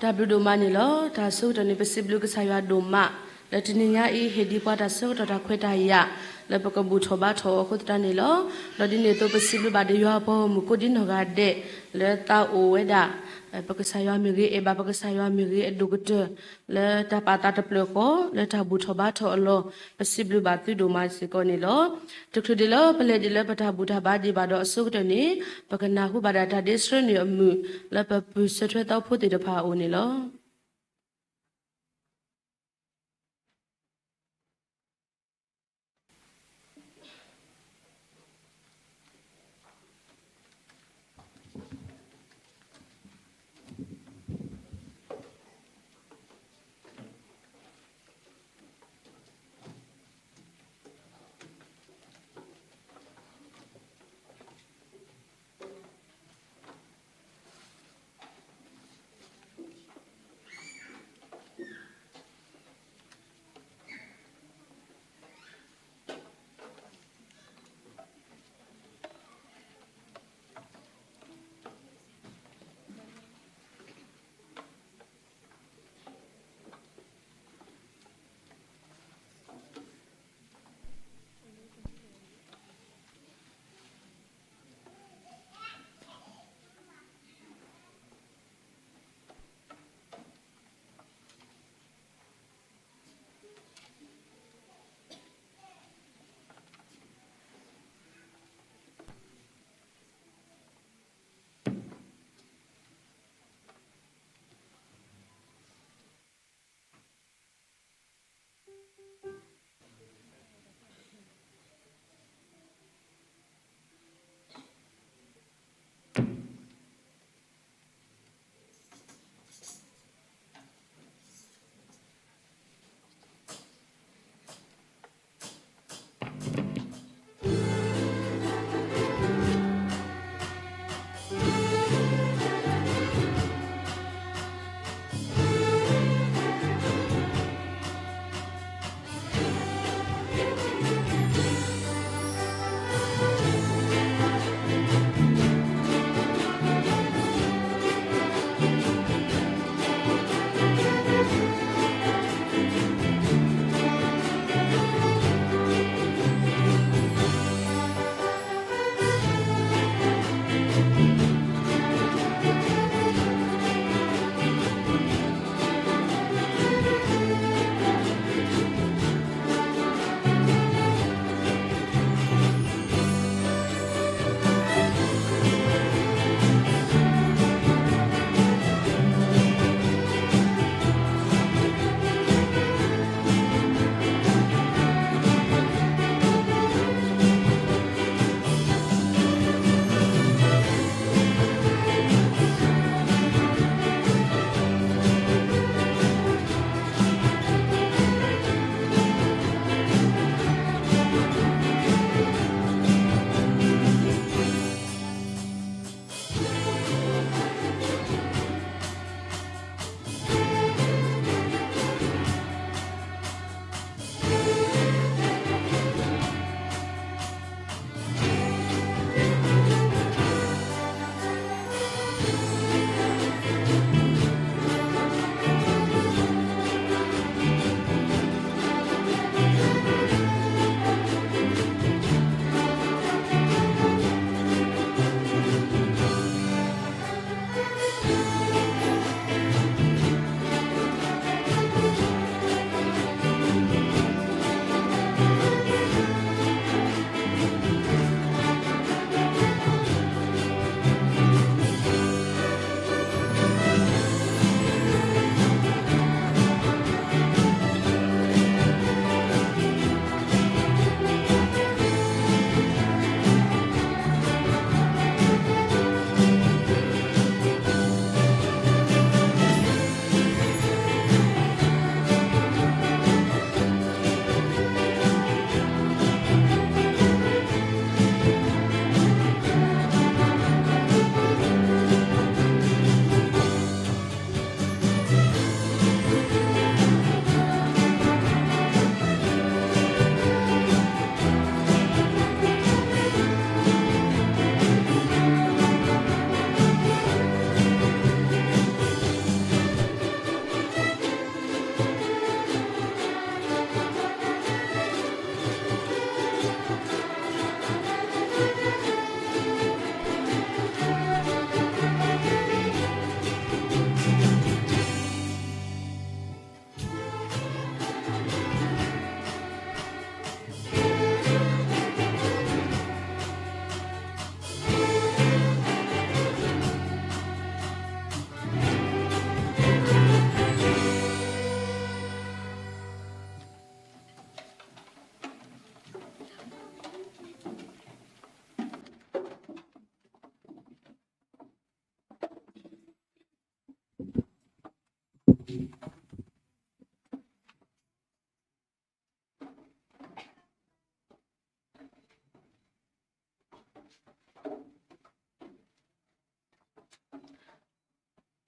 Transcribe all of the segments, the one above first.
W domanilo, ta so to ne possible Kasaya doma, Latinia e hedipata so to Queta ya, Lepocabu tobato, Cotanilo, Lodinato possible by the Yapo, Mukudin de, Leta o Weda, Pocasaya Miri, Eba Pocasaya Miri, a dugutu, Leta patata pleco, Leta butobato allo, possible batu domasiconilo, to Crudilo, Paledilla Pata Butabadi Bado Sutani, Pacanahu Badata Distro near Mu, Lepa Pusetta put it upon Unilo.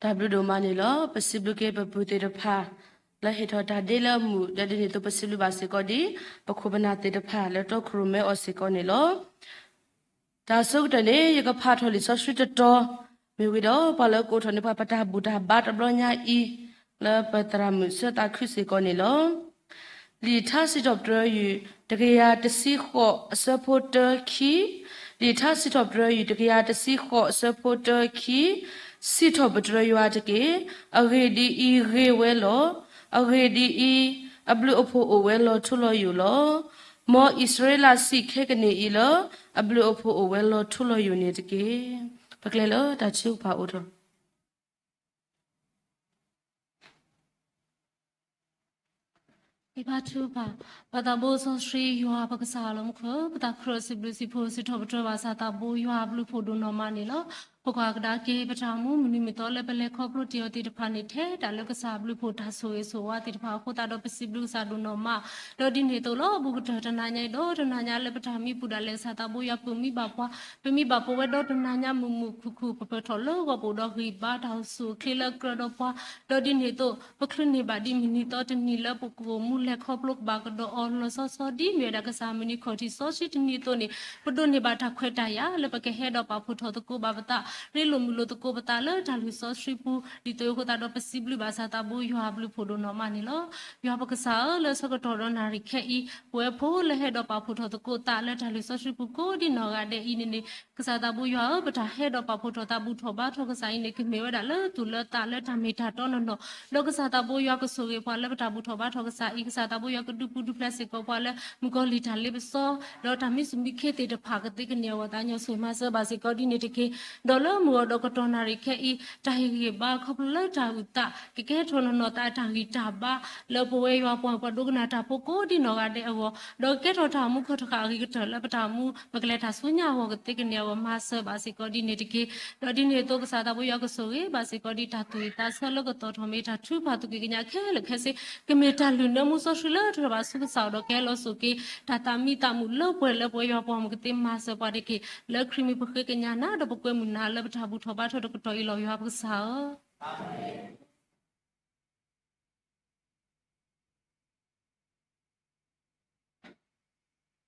ဒါဘလူဒိုမနီလောပစီဘလူကေပပူတေတဖာလဟေထတာဒေလမှုဒဒီနေတပစီလူပါစေကောဒီပခုပနာတေတဖာလတော့ခရမဲအော်စေကောနေလောဒါဆုတ်တနေရကဖာထော်လီဆော့ဆွီတတော်မေဝီတော့ပလကိုထနေဖာပတာဘူတာဘတ်ဘလညာဤလပတရမှုစတာခရစေကောနေလောလီထာစီတော့တော်ယူတကရာတစီခော့အစဖို့တခီလီထာစီတော့တော်ယူတကရာတစီခော့အစဖို့တခီစီတော့ပတရယူအတကေအဂေဒီဤရေဝဲလောအဂေဒီဤအဘလူအဖို့အဝဲလောထုလောယူလောမောဣသရေလစီခေကနေဤလောအဘလူအဖို့အဝဲလောထုလောယူနေတကေပကလေလောတချုပါဦးတော့ဒီပါသူပါဘာသာဘိုးဆုံးစရီယွာပကစားလုံးခပတာခရစီဘလူစီဖိုစီထောပထဘာစာတာဘိုးယွာဘလူဖိုဒိုနော်မနီလောပကွာကဒါကေပထာမူမနီမီတော်လည်းပလဲခေါပလိုတီယတီတဖာနေထဲဒါလကစားဘလူဖိုဒါဆိုရေဆိုဝါတီတဖာခိုတာတော့ပစီဘလူစာဒိုနော်မတော့ဒီနေတော့လောဘူးကတနာညိုင်တော့တနာညာလည်းပထာမီပူဒါလည်းစာတာဘိုးယပူမီပါပွားပမီပါပွားတော့တနာညာမူမူခုခုပပထော်လောကပူတော့ခိပါတောက်ဆူခေလကရတော့ပွားတော့ဒီနေတော့ပခရနေပါဒီမီနီတော့တနီလပကူမူလက်ခေါပလုတ်ဘာကတော့အော်လောစောဒီမြေဒါကစားမနီခေါတီစောရှိတနီတော့နေပဒုနေပါထခွဲတရလည်းပကဟဲတော့ပါဖုထောတကူဘာပတာရီလိုမူလိုတကိုပတာလေဒါလူစောစရီပူဒီတိုကိုတာတော့ပစီဘလူဘာသာတာဘူယွာဘလူဖိုဒိုနော်မနီလောယွာပကစားလေစကတော်တော့နာရီခဲဤဝဲဖိုးလေဟဲတော့ပါဖုထောတကိုတာလေဒါလူစောစရီပူကိုဒီနော်ကတဲ့ဤနေနေကစားတာဘူယွာပတာဟဲတော့ပါဖုထောတာဘူထောဘာထောကစားနေကမေဝဒါလေသူလေတာလေဒါမေတာတော့နော်လောကစားတာဘူယွာကဆိုရေဖွာလေပတာဘူထောဘာထောကစားဤကစားတာဘူယွာကဒူပူဒူပလက်စစ်ကိုဖွာလေမကိုလီတာလေပစောလောတာမီစမီခေတေတဖာကတိကနေဝတာညဆွေမဆဘာစီကောဒီနေတကေဒေါ်လမူတော့ကတော်နာရီခဲဤတာဟီဘာခပလတာဥတာကကဲထောနနောတာတာဟီတာဘာလောပဝဲရွာပွားပဒုကနာတာပိုကိုဒီနောကတဲ့အဝဒေါ်ကဲထောတာမှုခထခါရီကထလပတာမှုမကလက်တာဆွညာဟောကတိကနေဝမဆဘာစီကောဒီနေတကေဒေါ်ဒီနေတော့ကစားတာဘယောကဆိုရေဘာစီကောဒီတာတူတာဆလကတော်ထမေတာထူပါတူကကညာခဲလခဲစေကမေတာလူနမှုဆိုရှလထဘာစုကဆောတော့ကဲလို့ဆိုကေတာတာမီတာမှုလောပွဲလောပွဲရွာပွားမှုကတိမဆပါတကေလက်ခရီမီပခေကညာနာတော့ပကွဲမှုနာလပတာဘူးထောဘာထောတော့တော်ရီလောရွာပစာ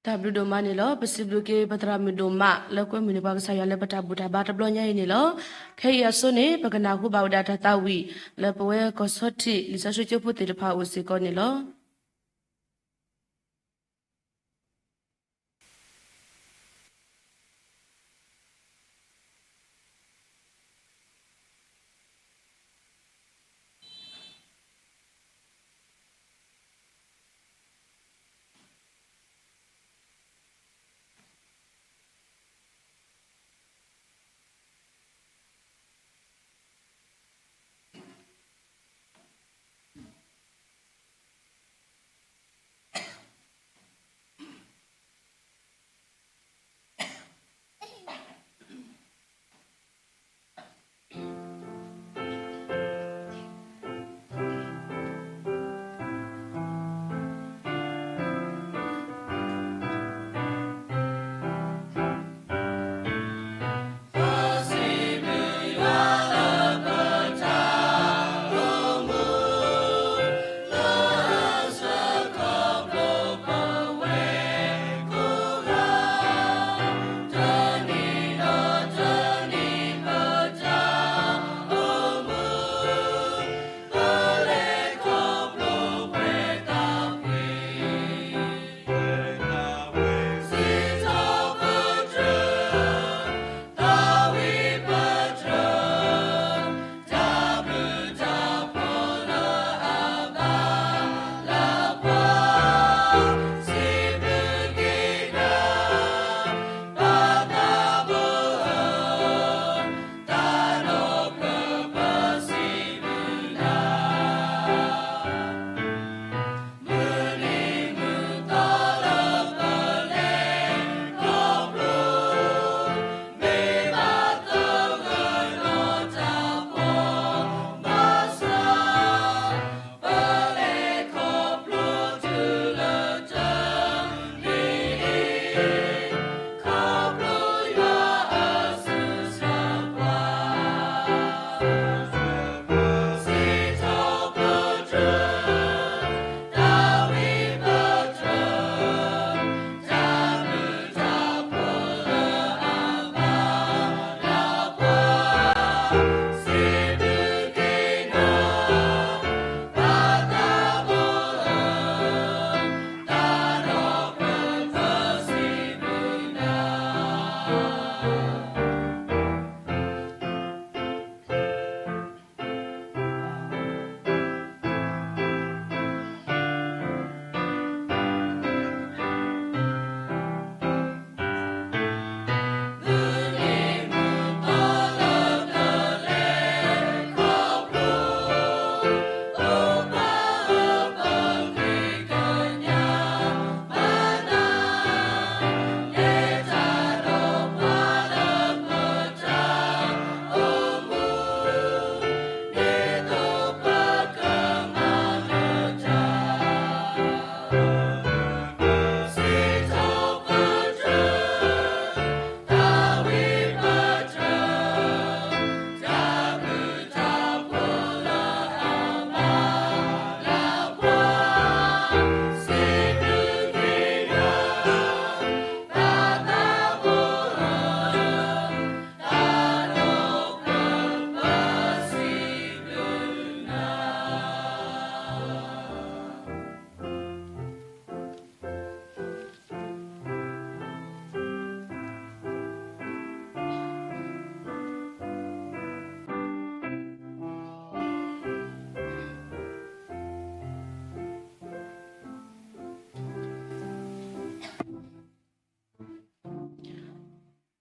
ဒါဘလူဒိုမနီလောပစီဘလူကေပတရာမီဒိုမလောက်ကွဲမီနီဘာကဆာရလက်ပတာဘူတာဘာတဘလညိုင်နီလောခေယဆုနေပကနာခုဘာဝဒတာတဝီလပဝဲကောစောတိလီဆာဆွေချပုတေတဖာဦးစီကောနီလော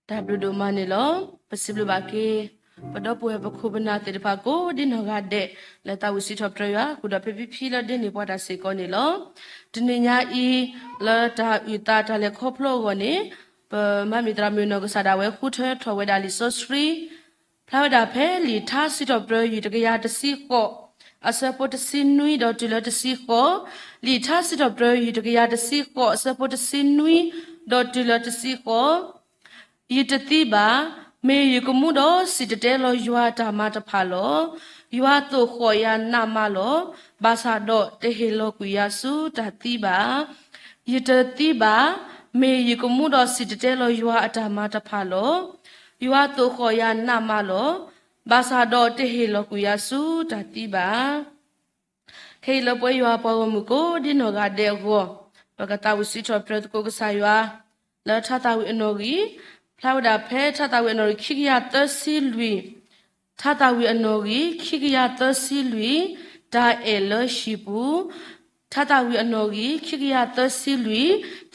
ဒါဘလူဒိုမနီလောပစီဘလူဘာကေပဒပွေပခုဘနာတေဖာကိုဒီနောကတဲ့လက်တဝစီထော့ပရယကုဒပပဖီလတဲ့နေပေါ်တာစေကောနေလောဒီနေညာဤလာတာဥတာတလေခေါဖလောကိုနေပမမီတရာမျိုးနောကစားတာဝဲခုထွဲထော်ဝဲတာလီဆိုစဖရီဖလာဝဒါဖဲလီသာစီထော့ပရယတကရတစီကိုအစပုတ်စင်နွီဒေါ်တူလတစီကိုလီသာစီထော့ပရယတကရတစီကိုအစပုတ်စင်နွီဒေါ်တူလတစီကိုယတတိပါမေယကမှုတော့စစ်တဲလောယွာတာမတဖာလောယွာတုခေါ်ရနာမလောဘာသာတော့တေဟေလောကွေယစုတတိပါယတတိပါမေယကမှုတော့စစ်တဲလောယွာအတာမတဖာလောယွာတုခေါ်ရနာမလောဘာသာတော့တေဟေလောကွေယစုတတိပါခေလောပွဲယွာပေါ်မှုကိုဒီနောကတဲ့ကိုပကတာဝစီချောပရတကိုကဆာယွာလာထတာဝီအနော်ကြီးဖလာဝဒါဖဲထတာဝီအနော်ခိကရသစီလူထတာဝီအနော်ကြီးခိကရသစီလူဒါအဲလရှိပူထတာဝီအနော်ကြီးခိကရသစီလူ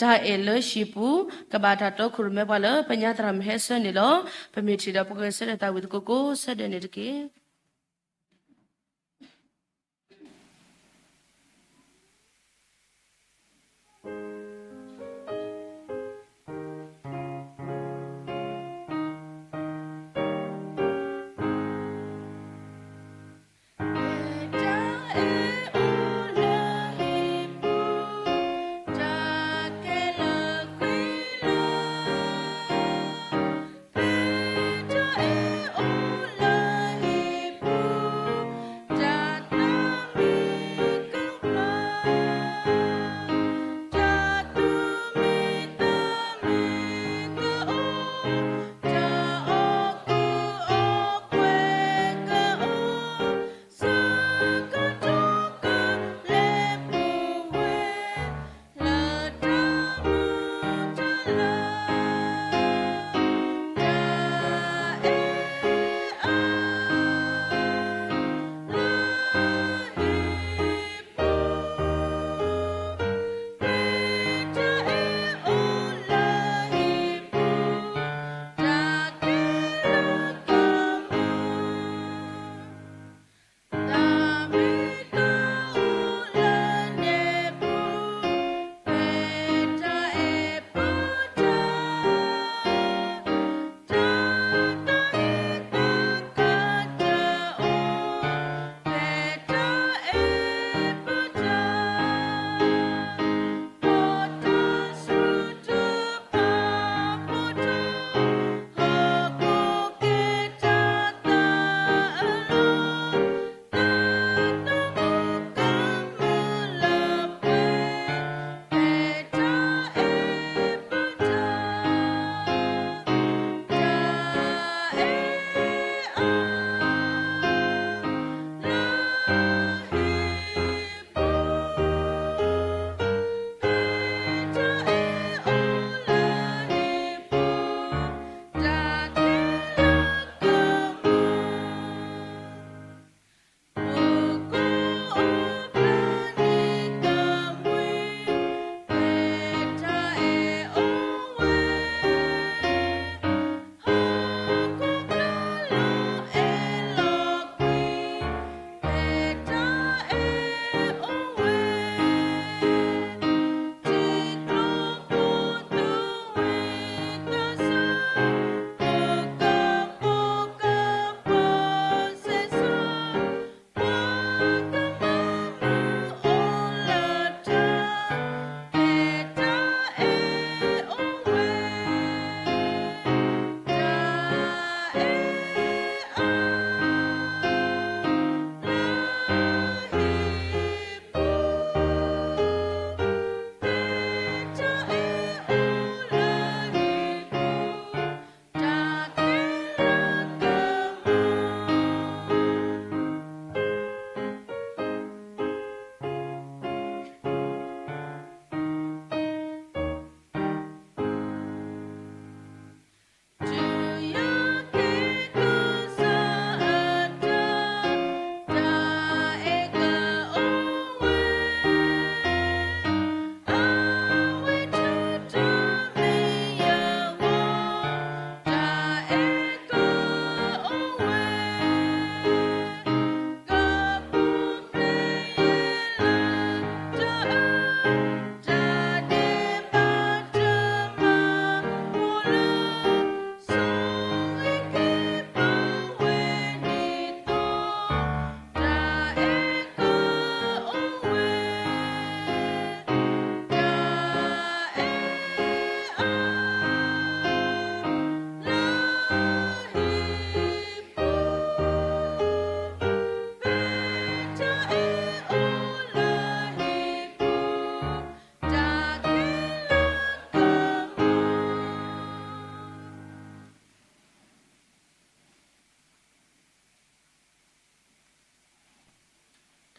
ဒါအဲလရှိပူကဘာတာတော့ခုရမဲပါလပညာတရမဟဲဆန်နေလောပမေချီတော့ပကဆက်တာဝီကိုကိုဆက်တဲ့နေတကေ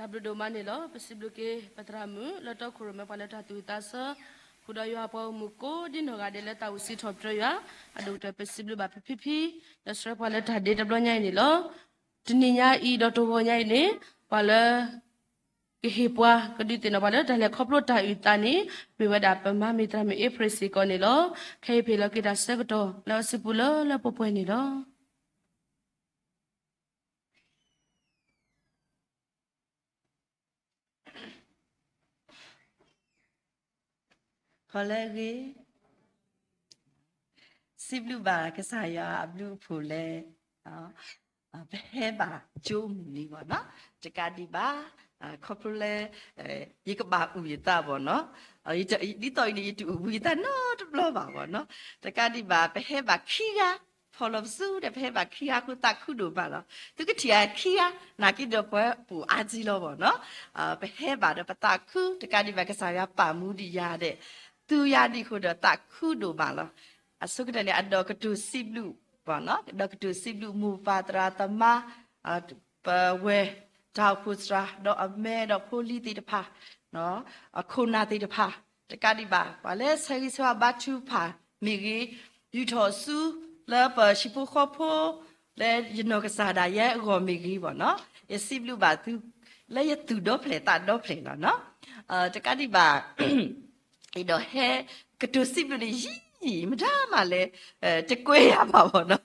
ဒါဘလူဒိုမနေလောပစီဘလူကေပတရာမူလတော့ခရမပလက်တာတူတာဆခုဒရွာပေါ်မူကိုဒီနောကတဲ့လက်တာဝစီထော့ပြရွာအဒုတ်တပစီဘလူဘာဖိဖိလက်စရပလက်တာဒေတဘလညိုင်နေလောဒီနညာဤတော့တိုဘောညိုင်နေပါလကေဟေပွားကဒီတင်ပါလဒါလက်ခေါပလိုတာဤတနီဝေဝဒပမမီတမီအဖရစီကောနေလောခေဖေလကေတာဆက်တော့လောစပူလောလပပွဲနေလောခေါ်လဲကြီးစီဘလူဘာကစားရဘလူဖူလဲဘဲဘာကျိုးမူလီပေါ့နော်တကတိပါခေါပလဲရေကဘာဥယတာပေါ့နော်ဒီတော့ဒီတူဥယတာနော်တဘလပါပေါ့နော်တကတိပါဘဲဘာခီယာဖော်လို့စုတဲ့ဘဲဘာခီယာခုတခုတို့ပါတော့သူကတီယာခီယာနာကိတော့ပွဲပူအာကြီးလို့ပေါ့နော်ဘဲဘာတော့ပတာခုတကတိပါကစားရပါမှုဒီရတဲ့သူရဒီခုတော့တခုတို့ပါလားအစုကတည်းကအတော့ကတူစီဘလူပါနော်ဒေါကတူစီဘလူမူပါတရာတမပဝဲတောက်ဖုစရာတော့အမဲတော့ဖိုလီတီတဖာနော်အခုနာတီတဖာတကတိပါဘာလဲဆယ်ဆွာဘတ်ချူဖာမိကြီးယူထော်စုလာပရှိပခဖိုလဲယနောကစားဒါရဲ့ဂောမိကြီးပေါ့နော်ယစီဘလူပါသူလဲရသူတော့ဖလေတာတော့ဖလေနော်တကတိပါအဲ့တော့ဟဲကတူစီဘလူကြီးမဒါမှလည်းတကွဲရပါဘောနော်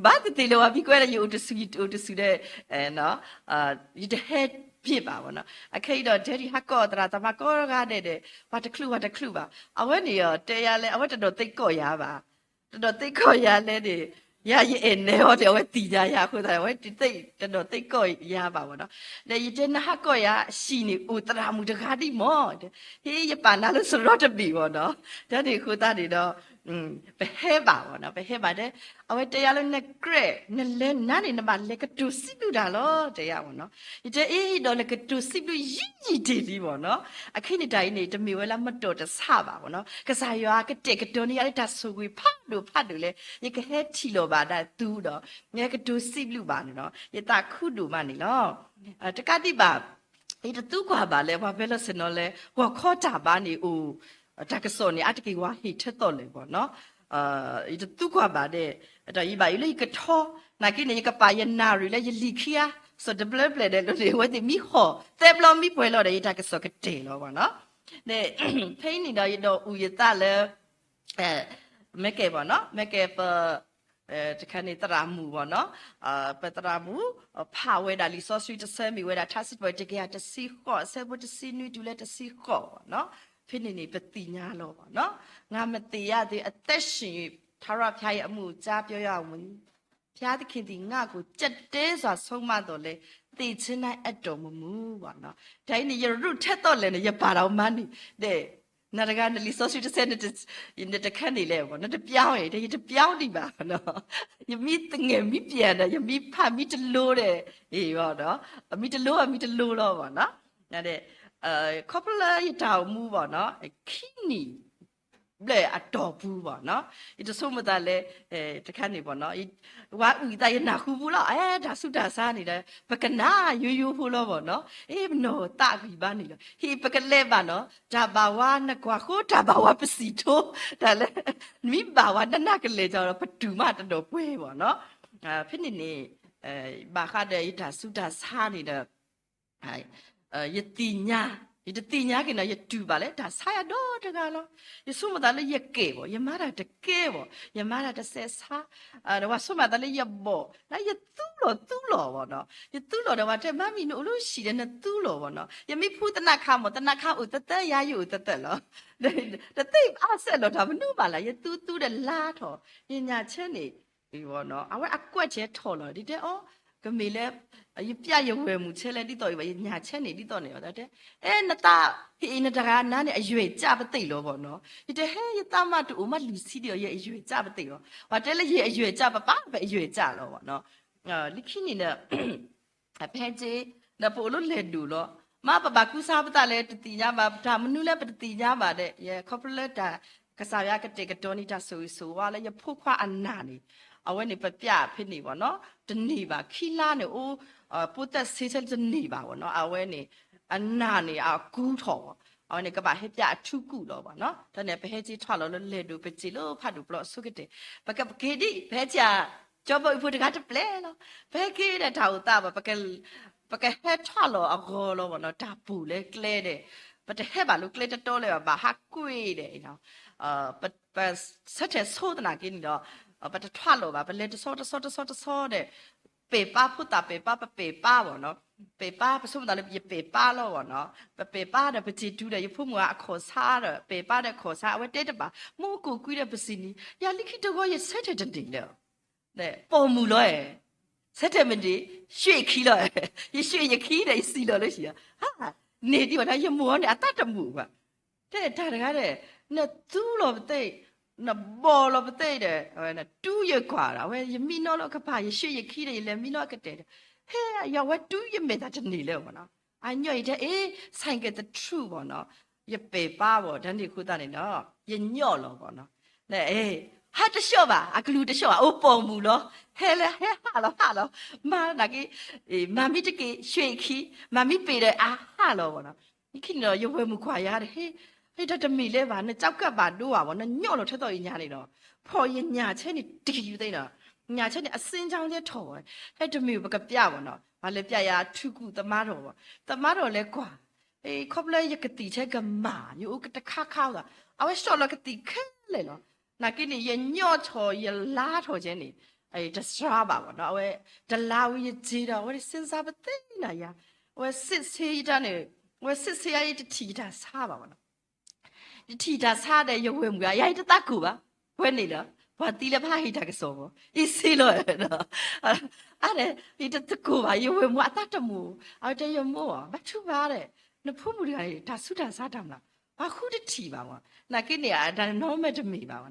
ဘာတိလောဘီကွဲရယူတဆူတဲ့နော်ဒီတဲ့ဖြစ်ပါဘောနော်အခိတော့ဒဲဒီဟကောတရာတမကောရတဲ့ဘာတခလူပါအဝဲနေရတဲရလဲအဝဲတော်သိကော့ရပါတော်သိကော့ရလဲဒီရရဲ့နေဟောတယ်ဝဲတီကြရခုတဲ့ဝဲတိသိတော်သိကော့ရပါဘောနော်လေရတဲ့နဟကော့ရရှိနေဥတရာမူတခါတိမောဟေးရပါနာလို့ဆိုတော့တပြီဘောနော်ဒါဒီခုသားတွေတော့ဘဟဲပါဘောနော်ဘဟဲပါတဲ့အဝဲတရားလုံးနဲ့ကရက်နဲ့လဲနားနေမှာလက်ကတူစီတူတာလောတရားဘောနော်ဒီအေးတော့လက်ကတူစီတူရီတီလီဘောနော်အခင်းနေတိုင်းနေတမီဝဲလာမတော်တဆပါဘောနော်ကစားရွာကတဲ့ကတော်နေရတဲ့ဆူဝေဖတ်လို့လဲရကဟဲထီလောပါဒါသူတော့မြဲကတူစီလူပါနော်ရတာခုတူမနေလောတကတိပါအဲ့တူကွာပါလဲဘာပဲလို့စနော်လဲဟောခေါ်တာပါနေဦးတကစောနေအတကေဝါဟိထက်တော့လေပေါ့နော်အဲ့တူကွာပါတဲ့အဲ့ဒါဤပါဤလေကထောနာကိနေကပါယနာရီလေယလီခီယာဆိုဒဘလဘလတဲ့လို့ဒီဝတ်ဒီမီဟောတဲဘလမီပွဲလို့တဲ့တကစောကတေလို့ပေါ့နော်တဲ့ဖိနေတော့ရတော့ဦးရတလဲမဲကေပေါ့နော်မဲကေပတခါနေတရာမူပေါ့နော်ပတရာမူဖာဝဲဒါလီဆော့ဆွီတဆဲမီဝဲဒါထားစစ်ပွဲတကယ်တစီခော့ဆဲဘတစီနွီတူလဲတစီခော့ပေါ့နော်ဖိနေပတိညာလို့ပေါ့နော်ငါမတေရသေးအသက်ရှင်ထာရဖျားရဲ့အမှုကြားပြောရအောင်ဖျားသခင်ဒီငါကိုကြက်တဲစွာဆုံးမတော့လေသိချင်းနိုင်အတော်မမူပေါ့နော်ဒိုင်းနေရရုထက်တော့လဲရပါတော့မန်းတဲ့နာရကနလီဆိုဆွီတဆဲနဲ့တခက်နေလဲပေါ့နော်တပြောင်းရတဲ့တပြောင်းနေပါနော်ယမိတငယ်မိပြန်တယ်ယမိဖမိတလို့တဲ့အေးပေါ့နော်အမိတလို့တော့ပေါ့နော်ဒါတဲ့ခေါပလာရတောင်မူပေါ့နော်ခီနီလေအတော်ဘူးပေါ့နော်ဒီဆိုမသားလဲတခါနေပေါ့နော်ဝါဥတရနာခုဘူးလားဒါစုတာစားနေတယ်ပကနာယူဖို့လို့ပေါ့နော်နော်တာပြီပါနေလို့ဟေပကလဲပါနော်ဒါဘာဝနကွာခိုးဒါဘာဝပစီတိုးဒါလဲမိဘာဝနနကလေးကြတော့ပတူမတော်ပွဲပေါ့နော်ဖြစ်နေဘာခတဲ့ဒါစုတာစားနေတဲ့ယတိညာဒီတိညာကလည်းရတူပါလေဒါဆာရတော့တကလားယဆုမတလည်းရကဲပေါ့ယမတာတကဲပေါ့ယမတာတဆဲစားတော့ဆုမတလည်းရဘောလာရသူ့လောပေါ့နော်ယသူ့လောတော့တဲ့မမီနို့လို့ရှိတယ်နဲ့သူ့လောပေါ့နော်ယမိဖူးတနခါမတနခါဥတတရယူတတလောတသိအဆက်လောဒါမနုပါလားယသူ့တဲ့လာထော်ပညာချက်နေဒီပေါ့နော်အဝဲအကွက်ချဲထော်လောဒီတဲ့ဩကမေလဲအပြရဝဲမှုချဲလဲတိတော်ရညာချက်နေတိတော်နေရောတဲ့နတာဟိနတရာနားနေအရွယ်ကြပသိလို့ပေါ့နော်ဒီတဲ့ဟဲရတမတူမလူစီတယ်ရအရွယ်ကြပသိရောဟာတဲလဲရအရွယ်ကြပပပဲအရွယ်ကြလို့ပေါ့နော်လိခိနေနဲ့အဖဲကြီးနပိုလို့လဲတူလို့မပပကူစားပတလဲတတိညာပါဒါမနုလဲပတတိညာပါတဲ့ရခေါပလက်တာ ကစားရကတဲ့ကတော်နေတာဆိုဝါလေရဖို့ခွာအနာနေအဝဲနေပပြဖြစ်နေပါနော်တနေပါခီလာနေအိုးပိုတက်ဆေးစတနေပါဘောနော်အဝဲနေအနာနေအကူးထော်အဝဲနေကပါဟက်ပြအထုကူတော့ပါနော်ဒါနဲ့ဘဲကြီးထွာလို့လေတူပကြည့်လို့ဖတ်တူဘလော့ဆုကတဲ့ဘကကေဒီဘဲချာကျော်ပေါ်ဖို့တကားတပလဲလို့ဘဲကေတဲ့ထာဝတာဘကဟက်ထွာလို့အကောလို့ဘောနော်ဒါပူလေကလဲတဲ့ပတဟဲပါလို့ကလဲတတော်လေပါဟာကွေတဲ့နော်ပဆက်တဲ့ဆိုးတနာကင်းတော့ပတထွာလို့ပါဘလဲတဆောတဲ့ပေပါဖုတာပေပါပေပါဘောနော်ပေပါပစုံတယ်ရပေပါလို့ဘောနော်ပေပါတဲ့ပချီတူးတယ်ရဖို့မအခေါ်စားတယ်ပေပါတဲ့ခေါ်စားအဝဲတဲ့ပါမူကိုကွီးတဲ့ပစီနီရလိခိတကောရဆက်တဲ့တင်လေတဲ့ပုံမူလို့ရဆက်တဲ့မဒီရွှေခီလို့ရရွှေရခီတယ်စီလို့ရှိရဟာနေဒီဘာရမောနေအတတ်တမှုပါတဲ့ဒါတကားတဲ့နဲ့သူ့လို့တဲ့那包了不对的，都也挂了，我也米诺了个怕，也学也起了，也连米诺个对的，嘿，要我都也没他真理了我呢，啊，你一天三个的 true 我呢，也白把我，真的苦大的呢，也尿了我呢，那还得笑吧，啊，个路得笑啊，我保姆了，嘿嘞嘿哈了，妈那个妈咪这个学起，妈咪背的啊哈了我呢，你看到有会么快呀的嘿。嘿，他这没来吧？那早个吧多啊！我那尿了吃到一年里了，跑一年前的地对了，年前的身上的头啊，还这没有个别我呢，完了别呀出谷的马肉啊，的马肉来挂，靠不来一个地才个马，有个的卡卡的，啊我烧了个地坑来了，那给你一尿槽一拉槽进里，这啥吧我那我这拉我一知道，我的身上不对了呀，我试试一张呢，我试试一只提他啥吧我那。提他啥的又会么呀？也是打鼓吧？会你了，我提了怕他个什么？一岁了呢，嘞，你这打鼓吧？又会么打着么？这又么？不出吧嘞？那父母的他苏他啥他们了？把苦的提吧嘛？那给你但孬没这没吧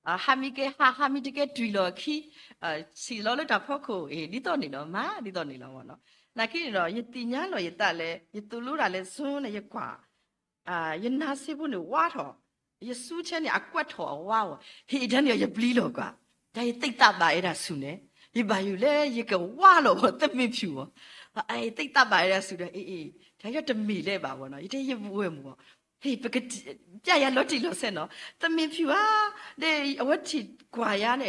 嘛？哈密这个追了去，吃了他跑口，你到你了嘛？你到你了嘛？那给你了，一第二了一打嘞，一走路来送了一挂。一拿西部的挖头，一苏钱的刮头挖哦，一天要不离了个，他一对大白的苏呢，一把有嘞一个挖了我都没皮哦，对大白的苏的，他要真没嘞吧我呢，一天也不会么，不个家呀老几老三喏，都没皮啊，那我去刮呀呢，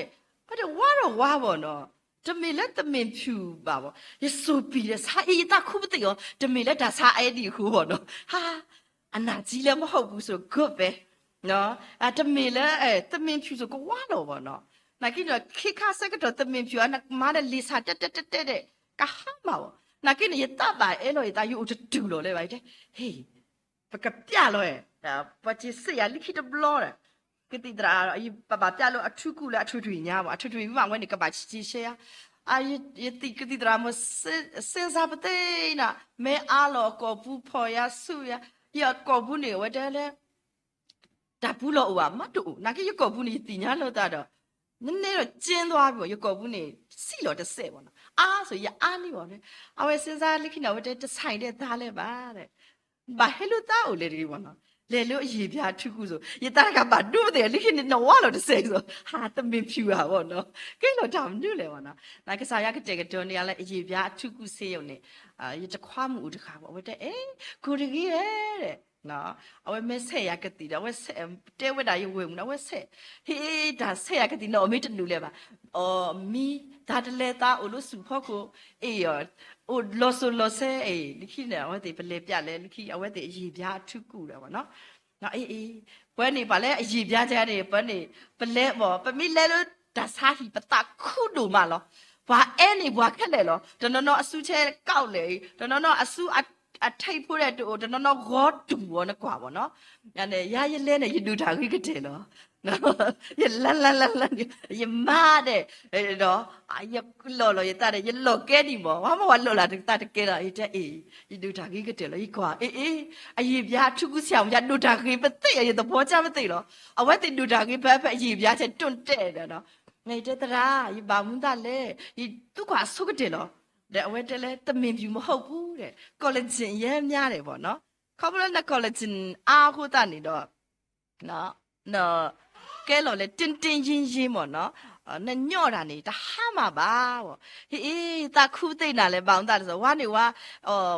我这挖我呢。这没来都没皮吧我，一手臂的啥一大哭不得哟，这没来他啥爱的哭我呢，哈。那资料我好不说个呗，喏，这没了这没皮说个挖了我喏，那给你开卡塞个这没皮那妈的离啥的，干哈嘛哦，那给你一大把了一大又就丢了嘞，喂的，嘿，不个变了不只是呀，你去都不老了，个地方一爸爸变了出股了，出年嘛，出嘛我那个把几些呀。一地个地方么身上不对呢，没阿老个不跑呀，手呀。要搞不呢，我这嘞，打不了哇，嘛都那个要搞不呢，第二老大的，那个见到啊不，要搞不呢，死了就死完了，所以你话呢，我身上你看到我这菜的打嘞吧嘞，把黑路打来的话呢，来了一边出去说，一打个把路的，你看你那瓦了就死说，都没皮啊我呢，给了他们就来话呢，那个啥呀个这个叫你啊嘞，一边出去死了呢。一只跨木的卡，我这过这个嘞，那我没晒呀个地的，我晒，这我那有问那我晒，他晒呀个地那我没真努力吧，米他的来打我都super过，我老晒，你看呢，我得不来别来，你看我得一边出股了嘛，那不然你把来一边这样的，不然你不来嘛，不没来了，他啥也不打苦路嘛了。ว่านี่ว่าแค่เลยเหรอแต่นนอสุเชเก่าเลยแต่นนอสุไทยพูดได้ตัวแต่นนอกอดดูนะกว่าวะเนาะอันนี้ยายเล่นเนี่ยดูทางนี้ก็เจ๋งเนาะยันลันยันมาเด้เนาะยันหล่อยันตาเด้ยันหล่อแก่ดิบ่ว่ามันหล่อละตาตะแก่ละเจ๊ยันดูทางนี้ก็เจ๋งเลยอีกว่ายันยาทุกสิ่งยันดูทางนี้ไม่ติยันตัวพ่อจ้าไม่ติหรอเอาไว้ติดดูทางนี้แบบยันยาจะตุ่นเจ๋เนาะไงเจตราอีบามุนตาเลยอีตุกว่าสุกเดเนาะเดี๋ยวเอาไว้เจเลยแต่มีผิวมันหอบผู้เด้คอลลาเจนเยี่ยมยาเลยบ่เนาะเขาบอกว่าคอลลาเจนอาหูตานี่ดอกเนาะ နော်ကဲလို့လေတင်းတင်းချင်းချင်းပေါ့နော်နဲ့ညော့တာနေတာဟာမှာပါပေါ့ဟေးတာခုသိနေတာလေပေါင်းတာဆိုဝါနေဝါ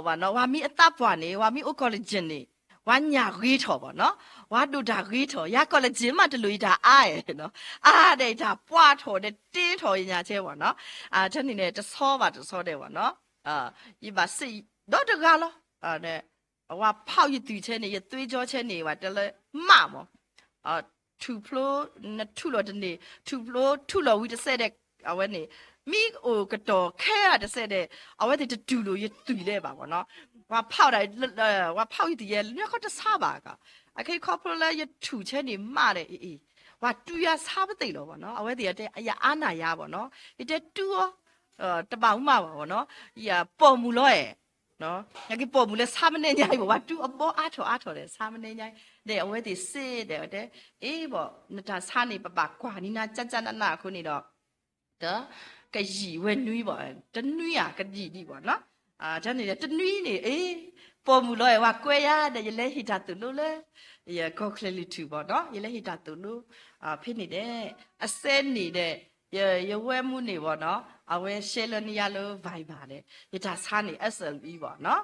ဘာနော်ဝါမီအတပ်ပွားနေဝါမီအိုကောလဂျင်နေဝါညာရီထော်ပေါ့နော်ဝါဒူတာရီထော်ရကောလဂျင်မှာတလူဒါအားရနော်အားတဲ့ဒါပွားထော်တဲ့တင်းထော်ညာချဲပေါ့နော်တနေ့နဲ့တဆောပါတဆောတဲ့ပေါ့နော်ဒီပါစိတော့တကားလောတဲ့ဝါဖောက်ရတူချဲနေရသွေးကြောချဲနေဝါတလဲမမောtwo floor နှစ်ထုလို့တနေ့ two floor ထုလို့ဝီတစ်ဆက်တဲ့အဝဲနေမိအိုကတော့ခဲရတစ်ဆက်တဲ့အဝဲတဲ့တူလို့ရတူလဲပါဘောနော်ဝါဖောက်တယ်ဝါဖောက်ရတည်းရညခတ်စားပါကအခေခေါပလာရထူချဲနေမတဲ့အေးဝါတူရစားမသိလို့ဘောနော်အဝဲတည်းတဲ့အရာအာနာရဘောနော်ဒီတဲ့တူရောတပောင်းမှာပါဘောနော်ဒီပေါ်မူလို့ရဲ့နော်ညကပေါ်မူလဲစားမနေညိုင်ဘောဝါတူအပေါ်အားထော်တယ်စားမနေညိုင်တဲ့အဝဲတည်းစစ်တဲ့အေးဘောနတာစားနေပပကွာနီနာကြနာခုနေတော့ကကြီးဝဲနွီးပေါ့တနွီးကကြီးဒီပေါ့နော်တန်းနေတဲ့တနွီးနေအေးပေါ်မူလို့ဝါကွဲရတဲ့ရလဲဟီတာတူလို့လေရကောခလလီတူပေါ့နော်ရလဲဟီတာတူလို့ဖြစ်နေတဲ့အစဲနေတဲ့ရဝဲမှုနေပေါ့နော်အဝဲရှဲလနီယာလိုဗိုင်ပါတယ်ရတာစားနေ SLB ပေါ့နော်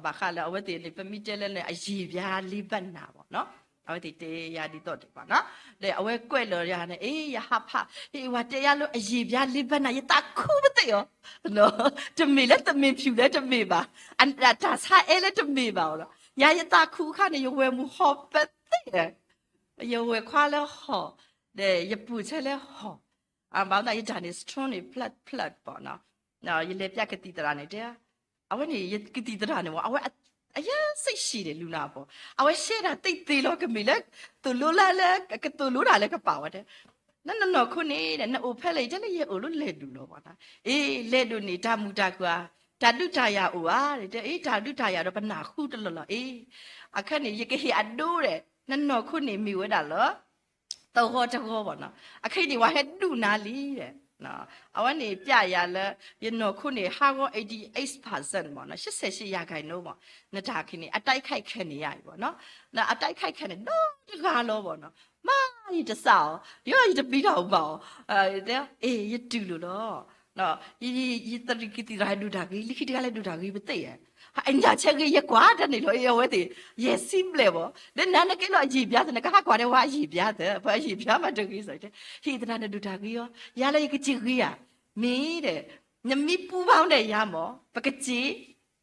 ဘာခါလဲအဝဲတည်းပမီတဲလဲအရေပြားလေးပတ်နာပေါ့နော်အဝဲတည်းတေးရဒီတော့တယ်ပေါ့နော်တဲ့အဝဲကွဲ့လို့ရနေအေးရဟဖဟေးဝါတဲရလို့အရေပြားလေးပတ်နာရတာခုမသိရောနော်တမေလဲတမင်ဖြူလဲတမေပါအန်တာစားအဲလဲတမေပါတော့ရတာခုခါနေရဝဲမှုဟောပက်တဲ့ရဝဲခွာလဲဟောတဲ့ရပူချဲလဲဟောဘောင်းတာရတာနေ strong နေ flat ပေါ့နော်ရလေပြကတိတရာနေတဲ့အဝဲနေကတိတရာနေပေါ့အဝဲအရာစိတ်ရှိတယ်လူနာပေါ့အဝဲရှေ့တာတိတ်သေးလို့ကမီလဲသူလိုလာလဲကသူလိုတာလဲကပါဝတဲ့နော်ခုနေတဲ့နော်ဖက်လိုက်တဲ့ရေအိုလို့လဲလူလို့ပေါ့နော်အေးလဲလူနေတာမူတာကွာဓာတုတာယာအိုဟာတဲ့အေးဓာတုတာယာတော့ဘနာခုတလို့အေးအခက်နေရကေအဒိုးတဲ့နော်ခုနေမိဝဲတာလောတော့ဟောတကောပေါ့နော်အခိတ်ဒီဝါဟဲဒူနာလီတဲ့နော်အဝနေပြရလဲရနော်ခုနေဟာကော88%ပေါ့နော်88ရာခိုင်နှုန်းပေါ့နတာခိနေအတိုက်ခိုက်ခက်နေရပြီပေါ့နော်အတိုက်ခိုက်ခက်နေတော့တကားလောပေါ့နော်မာရီတဆောင်းရောရီတပီးတော့ပေါ့တဲ့အေးရတူလို့တော့နော်ရီတရီကတိရာဒူတာကြီးလိခိတကလည်းဒူတာကြီးမသိရဲ့အညာချက်ကြီးရကွာတဲ့နေလို့ရဝဲတည်ရ simple ပေါ့တဲ့နာနကဲလို့အကြီးပြတဲ့ကဟာကွာတဲ့ဝါအကြီးပြတဲ့ဘာအကြီးပြမှတကြီးဆိုတဲ့ဟိတနာနဲ့ဒူတာကြီးရောရလဲကကြီးကြီးရမင်းတဲ့ညမိပူပေါင်းတဲ့ရမောပကကြီး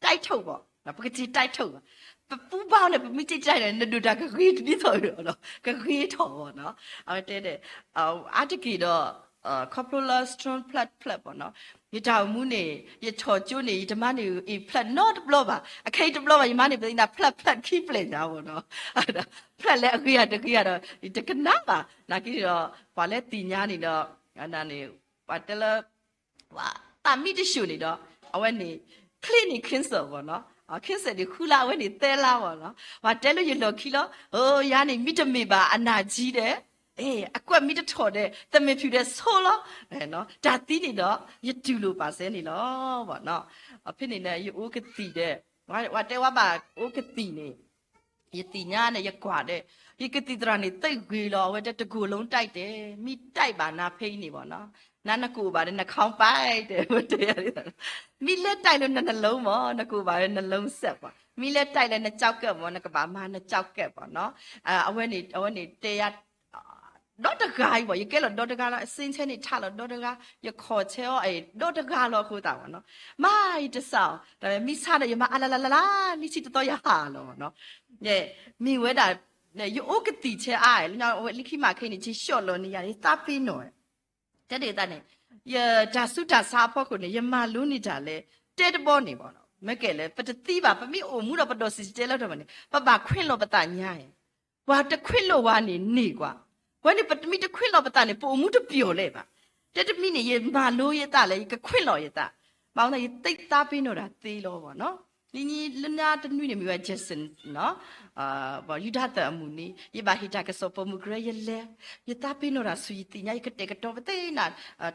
တိုက်ထုတ်ပေါ့ပကကြီးတိုက်ထုတ်ပူပေါင်းတဲ့မိတိတိုက်တဲ့ဒူတာကကြီးပြီးဆိုတော့ကကြီးထော်ပေါ့နော်တဲ့အာတကီတော့copular strong flat ပေါ့နော်ရတောင်မှုနေရချော်ကျွနေဓမ္မနေ flat not blow ပါအခိတ်တ blow ပါယမနေပြနေတာ flat keep လေကြပါတော့အဲ့ဒါ flat လဲအခုရတကီကတော့တကနာပါနာကြီးတော့ဘာလဲတင်ညာနေတော့အနာနေဘာတလဲဟာတာမိတရှူနေတော့အဝဲနေ clinic cancer ပေါ့နော်cancer ဒီခူလာဝဲနေတဲလာပေါ့နော်ဘာတဲလို့ရလို့ခီလို့ဟိုရနေမိတမေပါအနာကြီးတယ်အေးအကွက်မိတထော်တဲ့တမင်ဖြူတဲ့ဆိုလို့နော်ဒါတီးနေတော့ရတူလို့ပါစဲနေလို့ပေါ့နော်အဖြစ်နေနဲ့ရအိုးကတိတဲ့ဝါတဲဝါပါအိုးကတိနေရတိညာနဲ့ရကွာတဲ့ရကတိတရာနေတိတ်ခွေလို့ဝဲတဲ့တကူလုံးတိုက်တယ်မိတိုက်ပါနာဖိနေပေါ့နော်နာနကူပါတဲ့နှာခေါင်းပိုက်တယ်ဝတ်တယ်မိလက်တိုက်လို့နှလုံးပေါ့နှကူပါတဲ့နှလုံးဆက်ပေါ့မိလက်တိုက်လည်းနှကြောက်ကက်ပေါ့နှကပါမနှကြောက်ကက်ပေါ့နော်အဝဲနေတရားတော့တကားပေါ့ရကဲလို့တော့တကားလားအစင်းချင်းနေထလို့တော့တကားရခေါ်ချဲရောတော့တကားလို့ခိုးတာပေါ့နော်မိုင်းတဆောင်းဒါပေမဲ့မိစားတယ်ရမအလာလာလိချီတော့ရဟာလို့နော်ညမိဝဲတာရအိုကတိချဲအားလေညလိခိမခိနေချီရှော့လို့နေရတယ်တာပင်းတော့တဲ့တဲ့တဲ့ရဒါစုဒါစားဖို့ကိုနေရမလူးနေတာလေတဲတပေါ်နေပေါ့နော်မကဲလေပတတိပါပမိအိုမှုတော့ပတော်စီတဲလို့တော့မနေပခွင့်လို့ပတညာရဲ့ဝါတခွင့်လို့ဝါနေကွာဝဲနေပတမိတခွင့်လို့ပတနေပုံမှုတပြော်လေပါတဲ့တမိနေရမလို့ရတာလေကခွင့်လို့ရတာမောင်းနေတိတ်သားပြီးတော့သေးလို့ပေါ့နော်လင်းကြီးလနာတနွေနေမြွာဂျက်ဆန်နော်ဘာယူဒတ်အမှုနေရပါဟိတာကစောပမှုဂရရလေရတာပြီးတော့ဆွီတီညိုက်ကတဲ့ကတော့တဲ့နာ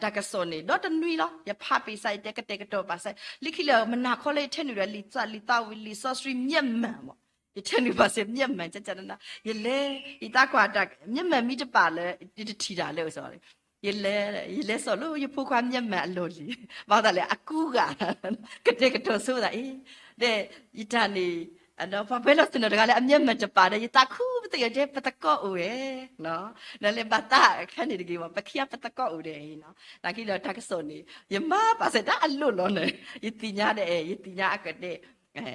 တာကစောနေတော့တနွေလောရဖပိဆိုင်တဲ့ကတော့ပါဆိုင်လိခိလမနာခေါ်လေထဲနေရလီစာလီတာဝီလီဆော့စထရီမြက်မှန်ပေါ့一天你把些面门在那，一来一大瓜大面门米就罢了，一提了了说的，一来说路一破块面门落里，往那里阿姑啊，个多说的，对，一天你。ano pa pelo sino regale amnya mencepat ya takku betul ya je petako no na le bata kan ni digi wa pakia petako no lagi lo tak soni ya ma pa se da allo lo ne yitinya de yitinya akade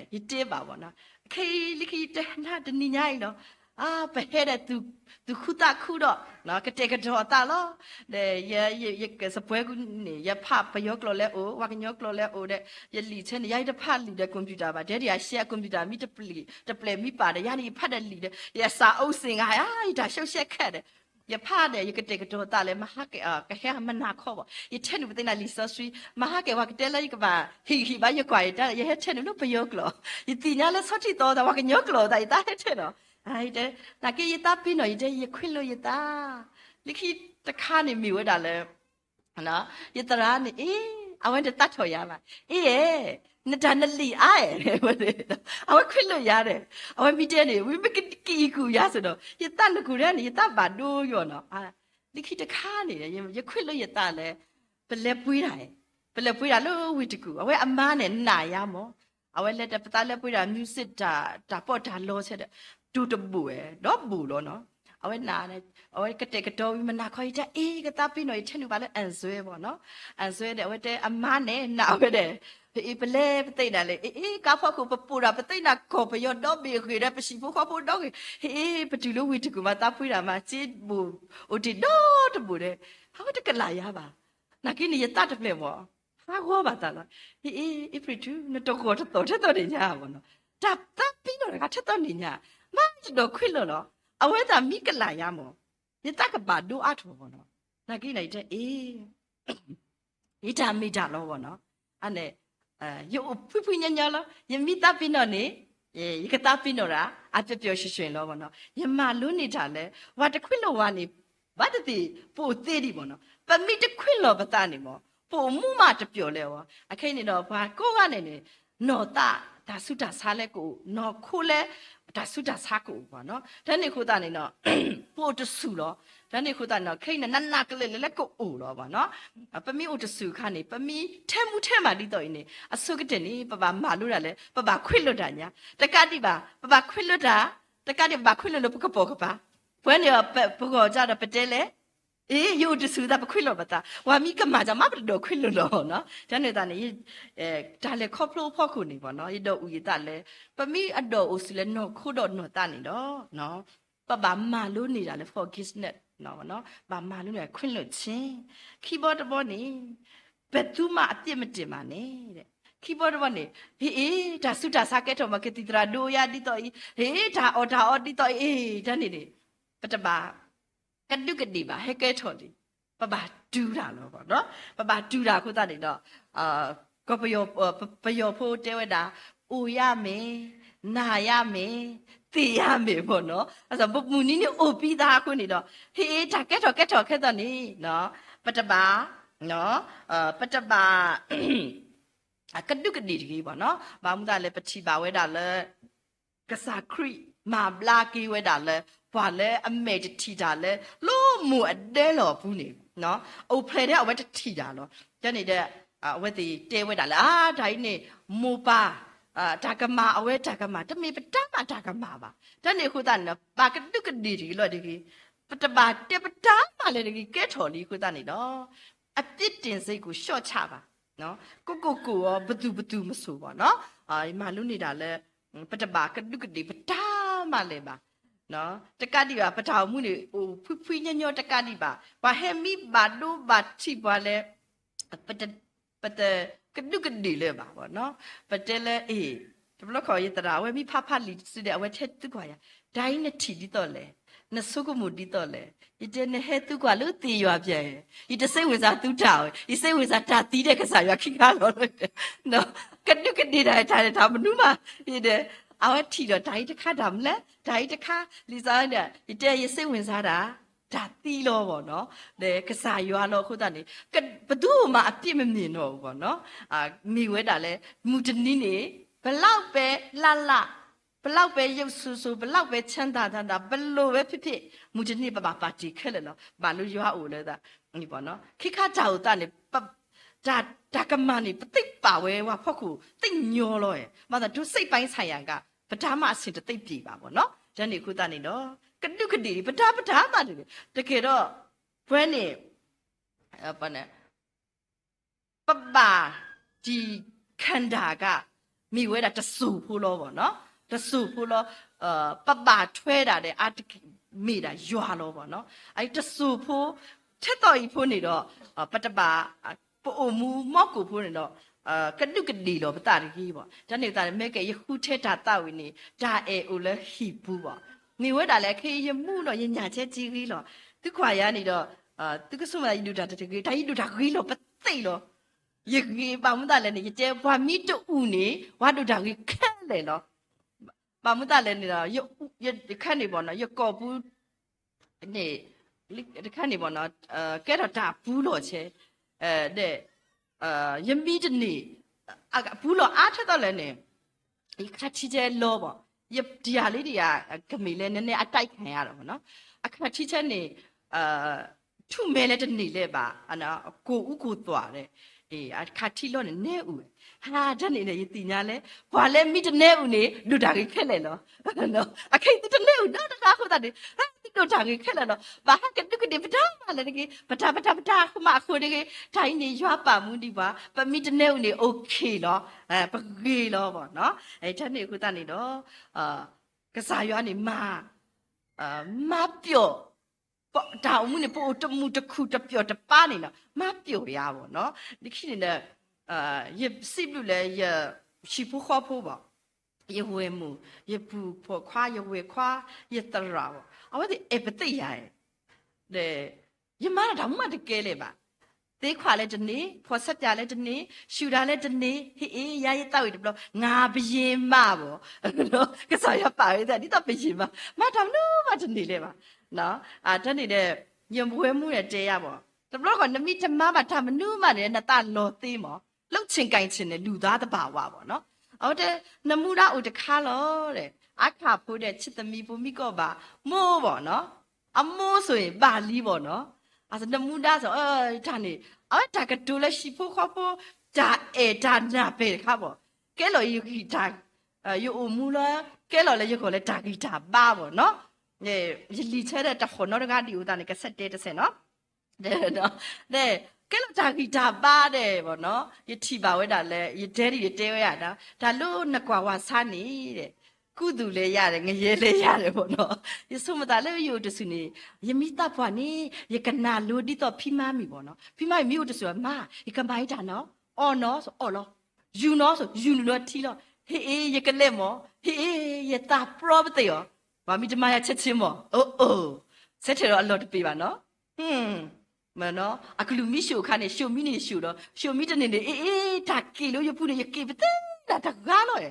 yite ba wa na kai liki de na de ni nyai no pa he de tu khuta khu do no ka te ka do ta lo de ye ke sa pwe ku ni ya pha pa yo klo le o wa ka nyo klo le o de ye li chen ni ya de pha li de computer ba de ya share computer mi de play mi pa de ya ni pha de li de ya sa o sin ga ya da shou share khat de ya pha de ye ka te ka do ta le ma ha ke ka he ma na kho ba ye chen ni na li so sui ma ha ke wa ka te le ka ba hi ba ye kwa ye da ye he chen ni no pa yo klo ye ti nya le so ti to da wa ka nyo klo da ta he chen no ai de na ke ye ta pi no ye de ye khwin lo ye ta li khi ta kha ni mi we da le no ye ta ra ni I went to tat ho ya ba na da na li ai I wa khwin lo ya de I wa mi de ni we me ki ku ya so do ye ta lu ku de ni ye ta ba do yo no li khi ta kha ni de ye khwin lo ye ta le pe le pui da lo wi ti ku I wa ama ne na ya mo I wa let da pa le pui da music da po da lo che deတူတပူတော့ဘူးလို့နော်အဝဲနာနဲ့အဝဲကတဲ့ကတော်ပြီးမနာခေါ်ရတဲ့ကတာပြီးတော့ချက်နူပါလဲအန်ဆွဲပေါ့နော်အန်ဆွဲတဲ့အဝဲတဲ့အမနဲ့နာဝဲတဲ့ပလဲပသိတာလေကားဖောက်ခုပပူတာပသိနာခေါ်ပရောတော့ပြီးခေတဲ့ပစီဖို့ခေါ်ဖို့တော့ပတူလို့ဝီတကူမတာဖွေးတာမှာချစ်ဘူးအိုတီတော့တပူတဲ့ဟာတကလာရပါနာကိနေရတတ်တယ်ပေါ့ဟာခေါ်ပါတာလားပရီတူနတော့ခေါ်တော့နေညာပေါ့နော်တပ်ပြီးတော့ကထက်တော့နေညာမတော့ခွလို့နော်အဝဲသာမိကလာရမောဒီတက်ကပါဒူအထောဘောနော်နာကိလိုက်တဲ့ဣတာမိတာလောဘောနော်အဲ့နဲ့ယိုဖွညညလောယမိတာပိနော်နေယကတာပိနော်ရာအပျော်ရွှင်လောဘောနော်ယမလူနေတာလဲဝါတခွလို့ဝါနေဘာတတိပိုသေးဒီဘောနော်ပမိတခွလောပတာနေမောပိုမှုမတပျော်လဲဝါအခိနေတော့ဘာကိုကနေနေနော်တာဒါဆုတာစားလဲကိုနော်ခိုးလဲဒါဆုတာစားကိုပေါ့နော်ဒါနေခိုးတာနေတော့ပို့တဆူတော့ဒါနေခိုးတာနော်ခိနေနနကလေးလဲကိုအိုတော့ပေါ့နော်ပမီအိုတဆူခါနေပမီထဲမှုထဲမှာတိတော့နေအဆုကတဲ့နေပပမာလို့တာလဲပပခွစ်လွတ်တာညာတကတိပါပပခွစ်လွတ်တာတကတိပခွစ်လွတ်လို့ပကပေါ်ကပါဘွဲနေပကောကြတော့ပတဲလဲယိုတဆူတာပခွစ်လို့ပတာဝါမီကမာကြမပတော့ခွစ်လို့တော့နော်ဒါနေတာနေဒါလေခေါပလို့ဖောက်ခုနေပေါ့နော်ဤတော့ဦးရတာလဲပမီအတော်ဦးစလဲနော်ခုတော့နော်တာနေတော့နော်ပပမာလို့နေတာလဲ forgiveness နော်ဘာမာလို့လဲခွင့်လွတ်ခြင်း keyboard ပေါ်နေဘယ်သူမှအပြစ်မတင်ပါနဲ့တဲ့ keyboard ပေါ်နေဒါစုတာစားကဲတော့မကတိတရာဒိုရဒီတော့ဒါအော်ဒီတော့ဒါနေနေပတပါကဒုကတိပါဟဲကဲထော်ဒီပပဒူးတာလို့ပေါ့နော်ပပဒူးတာခုသနေတော့ကပယောဖိုးတဲဝဲတာအိုရမယ်နာရမယ်တေရမယ်ပေါ့နော်အဲ့ဆိုပူနီနေအိုပြီးသားခုနေတော့ဒါကဲထော်ခက်တော့နေနော်ပတပါနော်ပတပါကဒုကတိတကြီးပေါ့နော်ဘာမှမလဲပတိပါဝဲတာလဲကစားခရီမာဘလာကီဝဲတာလဲဘာလဲအမေတတီတာလဲလို့မူအတဲလော်ဘူးနေနော်အိုဖလေတဲ့အဝဲတတီတာလောတနေတဲ့အဝဲတီတဲဝဲတာလဲဒါကြီးနေမူပါဒါကမာအဝဲဒါကမာတမေပတမဒါကမာပါတနေခုတန်ပါကတုကဒီဒီလောဒီပတပါတေပတာမလဲဒီကဲထော်လီခုတနေတော့အပြစ်တင်စိတ်ကိုရှော့ချပါနော်ကိုရောဘသူမဆိုပါနော်မာလူနေတာလဲပတပါကတုကဒီပတာမလဲပါနော်တကတိပါပထောင်မှုနေဟိုဖွညညတကတိပါဘာဟဲမီဘာဒိုဘာချိပါလဲပတကဒုကဒီလဲပါဗောနော်ပတဲလဲတဘလခေါ်ရတရာဝဲမိဖဖလီစတဲ့အဝဲထက်သူကွာရဒိုင်းနဲ့ထီဒီတော့လဲနဆုကမှုဒီတော့လဲဒီတဲ့နဲ့ဟဲသူကွာလို့တီရွာပြန်ဒီတစိတ်ဝင်စားသူတာဒီစိတ်ဝင်စားတာတီးတဲ့ကစားရွာခိကားလို့နော်ကဒုကဒီတိုင်းဒါမနူးမဒီတဲ့အဝဲထီတော့ဒိုင်းတစ်ခါဒါမလဲဒိုင်းတစ်ခါလီစားတဲ့ဒီတဲ့ရစိတ်ဝင်စားတာဒါတီးလို့ပေါ့နော်လေကစားရွာလို့ခုတည်းဘသူ့မှအပြစ်မမြင်တော့ဘူးပေါ့နော်မိဝဲတာလဲမူတနည်းနေဘလောက်ပဲလှဘ ဘလောက်ပဲရုပ်ဆူဆူဘလောက်ပဲချမ်းသာတာဘလို့ပဲဖြစ်မူချနေပါတီခက်လေနော်ဘာလို့ရွာအိုလဲဒါဒီပေါ့နော်ခိခါကြောက်တာနေဒါကမနေပသိပါဝဲဝါဖောက်ခုတိတ်ညောလို့ရဲ့မသာတို့စိတ်ပိုင်းဆိုင်ရာကပဓာမအစင်တိတ်ပြေပါပေါ့နော်ဒါနေခုတနေတော့ကတုကတိပဓာတာတကယ်တော့ဘွဲနေဘာနဲ့ပပဒီခန္ဓာကမိဝဲတာတဆူဖို့လို့ပေါ့နော်တဆူဖို့လို့ပပထွဲတာတဲ့အတမိတာရွာလို့ပေါ့နော်အဲ့တဆူဖို့ထက်တော်ကြီးဖို့နေတော့ပတပပိုမူမောက်ကိုဖို့နေတော့ကတုကတိလို့ပတရကြီးပေါ့ဒါနေတာမဲကရခုထဲတာတဝိနေဒါအဲအိုလဲဟိဘူးပေါ့မိဝဲတာလဲခေရမှုတော့ရညာချက်ကြီးကြီးလို့သူခွာရနေတော့သူကဆုမယူတာတကယ်ဒါယူတာကြီးလို့ပသိလို့ရကြီးပါမတာလဲနေကျဲဘွာမိတူဦးနေဝါတူတာကြီးခက်လေလို့ပါမတာလဲနေတော့ရခက်နေပေါ့နော်ရကော်ဘူးနေဒီခက်နေပေါ့နော်ကဲတော့ဒါဘူးလို့ချဲတဲ့ယမီတနေဘူးလို့အားထက်တော့လဲနေဒီခက်ချီကျဲလောပေါ့ရဒီဟာလေးတွေကဂမေလဲနည်းနည်းအတိုက်ခံရတော့ဗောနော်အခက်ချီကျဲနေထုမဲလဲတနေလဲပါနော်ကိုဥကိုသွားတယ်အခါတီလို့နဲ့ဦးဟာတနေနေတီညာလဲဘာလဲမိတနေဦးနေလူတာကြီးခက်လဲနော်နော်အခိတနေဦးတော့တကားခုတာနေလူတာကြီးခက်လဲနော်ဘာကတုကတိပတာမလဲတကပတာခုမအခုတကထိုင်းနေရွာပါမှုဒီပါပမိတနေဦးနေโอเคလောပကေလောပေါ့နော်တနေခုတာနေတော့ကစားရွာနေမပြော့ဒါအမှုနဲ့ပို့တမှုတစ်ခုတပြော့တပါနေနော်မပြော့ရပါဘောနော်ဒီခိနေတဲ့ရစိဘလူလဲရရှိဖို့ခေါ်ဖို့ပါရဝဲမှုရပူဖို့ခွာရဝဲခွာရတရာပေါ့အဝတ်ဒီအပတိရတဲ့ရမတာမှတကယ်လေပါသေးခွာလဲတနေ့ဖော်ဆက်ကြလဲတနေ့ရှူတာလဲတနေ့ဟေးရရတောက်ရဘလို့ငါဘရင်မပေါ့နော်ကစားရပါရဲ့ဒီတော့ဘရင်မတော်လို့မတနေ့လေပါနော်တန်းနေတဲ့ညံပွဲမှုနဲ့တဲရပေါ့တဘလို့ကနမိတမမထမနုမနဲ့နတလောသေးမောလှုပ်ချင်ကြိုင်ချင်တဲ့လူသားတဘာဝပေါ့နော်ဟုတ်တယ်နမှုရဥတခါလို့တဲ့အခါဖို့တဲ့ချစ်သမီးဘူမိကောပါမိုးပေါ့နော်အမိုးဆိုရင်ပါဠိပေါ့နော်အဲ့ဒါနမှုရဆိုဒါနေဒါကတူလဲရှိဖို့ခေါ်ဖို့ဒါနာပဲခါပေါ့ကဲလို့ယူခီတာယူအမူလားကဲလို့လဲယူကိုလဲဒါဂီတာပါပေါ့နော်ရလီချဲတဲ့တခေါ်တော့ကဒီဦးတာနေကဆက်တဲ့10နော်တဲ့ကဲလို့ဒါဂီတာပါတယ်ပေါ့နော်ယတိပါဝဲတာလဲယဒဲဒီတဲဝဲရတာဒါလို့နှစ်ကွာဝါစားနေတဲ့ကုသူလဲရတယ်ငရဲလဲရတယ်ပေါ့နော်ယဆုမတာလဲယူတဆုနေယမိတဘွားနေယကနာလိုဒီတော့ဖိမမီပေါ့နော်ဖိမမီမြို့တဆုမယကမိုင်းတာနော်အော်နော်ဆိုအော်လောယူနော်ဆိုယူလို့ထီလို့ဟေးယကလက်မောဟေးယတာပရောပတေယောဘာမိတမရချက်ချင်းမောအိုးဆက်တယ်တော့အလော်တပေးပါနော်မနော်အခုလူမိရှုခါနေရှုမိနေရှုတော့ရှုမိတနေနေဒါကီလို့ရပူနေရကေပတဲ့ဒါတကားလို့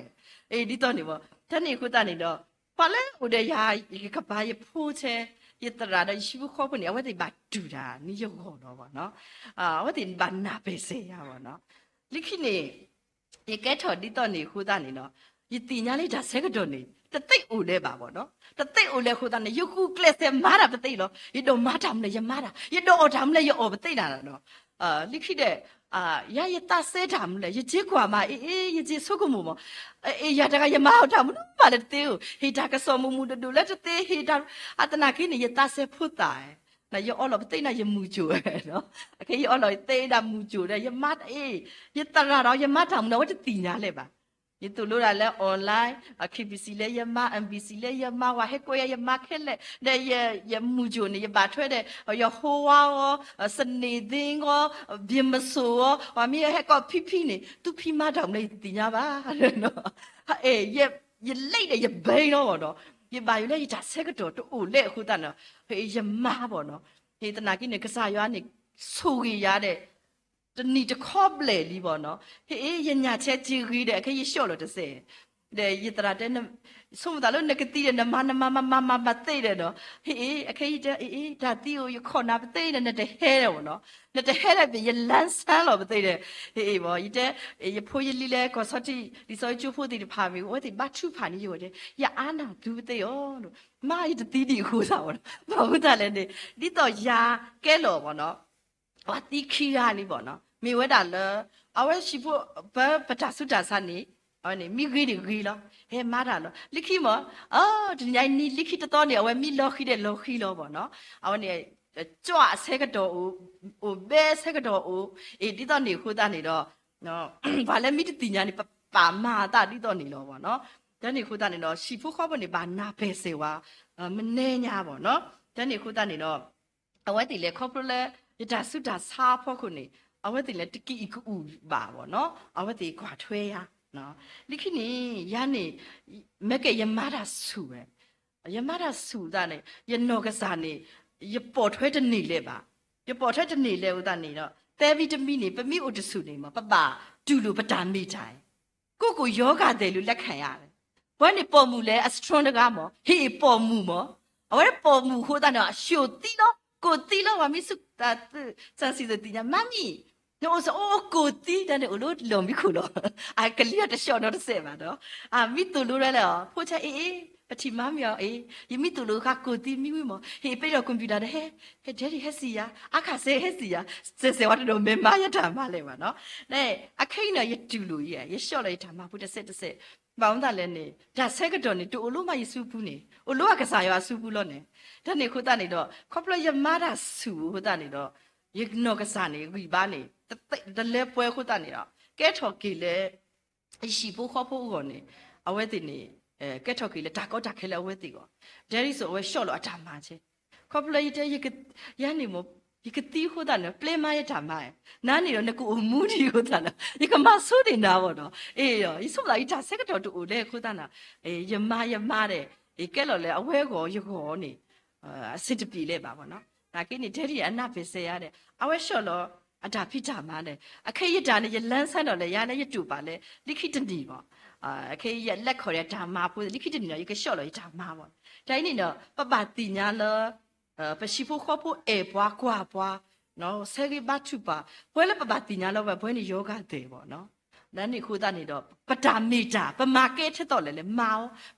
ဒီတော့နေပေါ့တနေ့ခုတနေတော့ဘာလဲဟိုတဲ့ရာကဘာရဖိုးချဲရတရာတော့ရှိဖို့ခေါ်ဖို့နေအဝတ်ဒီဘာတူတာနိယခေါ်တော့ဗောနော်အဝတ်ဒီဘာနာပဲစေရဗောနော်လိခိနေရကဲထော်ဒီတော့နေခုတနေနော်ယတိညာလေးဒါဆဲကတော့နေတသိအိုလဲပါဗောနော်တသိအိုလဲခုတနေယခုကလစ်စမာတာပသိလို့ရတော့မာတာမလဲရမာတာရတော့အော်တာမလဲရအော်ပသိတာနော်လိခိတဲ့ရရတဆဲတာမလဲရကြီးကွာမရကြီးဆုကမှုမရတကရမဟုတ်တာမလို့ပါလေတေဟေတာကစောမမှုတူလက်တေဟေတာအတနာခိနေရတဆဲဖုတ်တာ那要熬了不对，那也木酒喏，可以熬了对那木酒的，也买也当然了，也买他们那我就定下来吧。你都落来了 online，KBC 嘞也买 ，MBC 嘞也买，哇，还贵也买开嘞，那也木酒呢，也买出来的，要好啊哦，生内丁哦，别么说哦，外面还搞屁屁呢，都屁买他们那定下吧，喏，也累的也背了喏。ये बायु ले ये जासे के तो उले खुदा न ये माँ बो न ये तो नाकी ने कसा यार ने सोगी यार दे तो नी तो खॉब ले ली बो न ये न्याचे चिगी दे के ये शो लो तो से ye trate na som da lo ne ke ti de na ma te de no he akhe de da ti o yo khona ba te de ne de he de no ne de he de bi ye lan san lo ba te de he bo yi de ye pho ye li le ko so ti li so chu pho ti de pha mi wo ti ba chu pha ni yo de ya ana du te yo no ma yi de ti di khu sa wo ba hu da le ne ni to ya ke lo bo no wa ti khi ya ni bo no mi we da le awe shi pho ba ta su ta sa ni anh mi ghi đi ghi lo, he mà ra lo, likhi mà, thì nhảy ni likhi to to này, anh mi lo khi lo bỏ nó, anh này chua xe cái đồ, bé xe cái đồ, đi to này khu ta này đó, nó, và lại mi thì nhảy này bà mà ta đi to này lo bỏ nó, cái này khu ta này nó, si phu khó bỏ này bà na bé xe wa, mình nè nhà bỏ nó, cái này khu ta này nó, anh thì lại khó bỏ lại, đã suy đã xa phô khu này, anh thì lại tích cực u bà bỏ nó, anh thì quá thuê à. No, likini yani meke yamada su yamada su da ne ye no ka sa ne ye po thwe de ni le ba ye po thwe de ni le u da ni do te vitamin ni pa mi u de su ni ma pa pa du lu pa ta mi thai ko yoga de lu let khan ya le bwa ni po mu le a strong da ga mo he po mu mo awe po mu ho da no shu ti lo ko ti lo wa mi su ta sa si de ti nya mami no so ko ti da ne u lo mi khu lo a clear de shot no de se ba do a mi tu lu le lo pho chaปฏิมามีอ๋ยังมีตัวลูกค่ะกูตีมีวิมเฮ้ไปเราคอมพิวเตอร์เฮ้เดี๋ยวเฮ้สิยาอาคาเซ่เฮ้สิยาเซ่ว่าเราเมม่าอย่าทำมาเลยวะเนาะเนี่ยอาคีน่ะยัดดูลุยยัดชอบเลยทำมาพูดเสร็จบ้าอุ่นตาเลยเนี่ยจะเสกตัวเนี่ยตัวลูกมายิสูบุเนี่ยลูกก็สายว่าสูบุล้อเนี่ยท่านเนี่ยคุณตาเนี่ยดอกครอบครัวยังมาได้สูคุณตาเนี่ยดอกยังนอกก็สายเนี่ยกุยบ้านเนี่ยแต่เล็บป่วยคุณตาเนี่ยดอกแกชอบกินเลยสิบุข้าวผู้ก่อนเนี่ยเอาไว้ที่นี่แกชอบกินเลยตาก็ตาเคล้เอาไว้ตีก่อนเดี๋ยวนี้ส่งไว้ชอบเราอาจารย์มาใช่ครอบครัวยังยังก็ยันนี่มั้งยังตีหัวตาเนี่ยเปลี่ยนมาอาจารย์มานั่นนี่เราเนี่ยกูมูดีหัวตาเนี่ยยังมาสู้ดีนะวะเนาะยี่สุดท้ายจะเสกตัวตัวเล็กหัวตาเนี่ยยังมาเลยแกเราเลยเอาไว้ก่อนยังก่อนนี่สิบปีเลยบ้าวะเนาะแต่กินนี่เดี๋ยวนี้อันนั้นเป็นเสียเลยเอาไว้ชอบเราอาจารย์พิจารณาเลยแค่ยันจานเนี่ยยันเล่นเส้นเราเลยยันเนี่ยยันจูบเลยลิขิตดีป่ะแค่ยันเล็กขอเรียนจามาพูดลิขิตดีเนาะยังก็ชอบเลยจามาป่ะแต่นี่เนาะป้าบาตีเนี่ยเลยไปชิฟุข้อพูดปัวกว่าปัวเนาะเสกบัตชุป่ะเพื่อนป้าบาตีเนี่ยเราแบบเพื่อนนี่โยกาเตะป่ะเนาะนั่นนี่คู่ตานี่ดอกปะดามีจ่าปะมาเกตต่อเลยเมา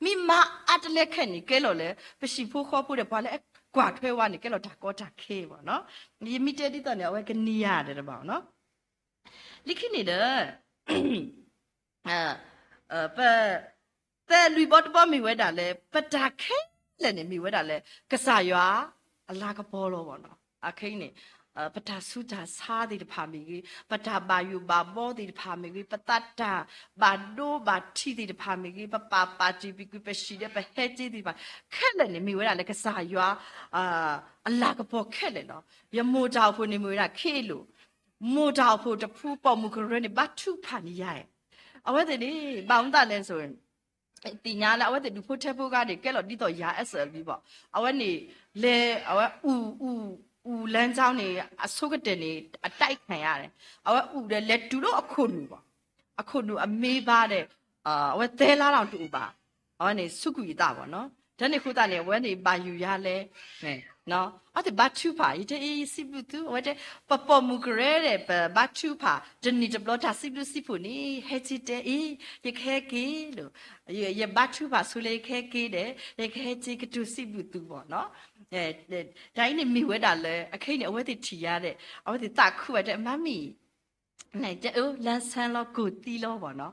มีมาอัดเล็กแค่นี้เกลเลยไปชิฟุข้อพูดเดี๋ยวพอเลยกวาดเพื่อวันนี้แกเราถักก็ถักเคป่ะเนาะนี่มีเจดีตอนเนี้ยเอาไว้กันนิยาเดี๋ยวบอกเนาะลิขิตนี่เด้อแต่ลุยบอสบอมีไว้ด่าเลยปะดาเคเลยเนี่ยมีไว้ด่าเลยกษายว่าอะไรก็พอแล้วป่ะเนาะอะเคนี่ปะดาสุดาซาดิพามีกีปะดาบายูบาบอดิพามีกีปะตัดดาบาโดบาทีดิพามีกีปาจีบิกุปะชีเดปะเฮจีดิพาแค่เลยเนี่ยมีไว้ด่าเลยกษายว่าอะไรก็พอแค่เลยเนาะยังโมดาวพูนี่มีไว้ด่าเคลูโมดาวพูจะพูดปอมุกเรนี่บัตถุพันใหญ่เอาไว้แต่นี่บางตาเลยส่วนตีญาแล้วเอาไว้แต่ดูพูดเทพูกันเด็กแกเราดีต่อยาSLBบอกเอาไว้นี่เลยเอาไว้อูแลนเจ้านี่สุกเดนี่ไต่แข่งอะไรเอาไว้อูเลยเล็ดดูแล้วอคุณบอกอคุณอเมย์บ้าเลยเอาไว้เตล่าเราดูบ่าเอาไว้นี่สุกุยตาบ่เนาะเดี๋ยวนี้คุณตาเนี่ยเอาไว้นี่บายูยาเลยเนาะเอาแต่บัตชุผาอีเจสิบุตุเอาไว้แต่ปปมุกเร่เลยบัตชุผาจะนี่จะบล็อกสิบุสิบุนี่เฮจิเตยังแค่กี่หรือยังบัตชุผาสุเลยแค่กี่เด้ยังแค่จิกตุสิบุตุบ่เนาะแต่อันนี้มีไว้ด่าเลยโอเคเนี่ยเอาไว้ติดทียาเลยเอาไว้ติดตาคู่ไว้แต่มามีไหนจะลันซันเรากูตีเราบ่เนาะ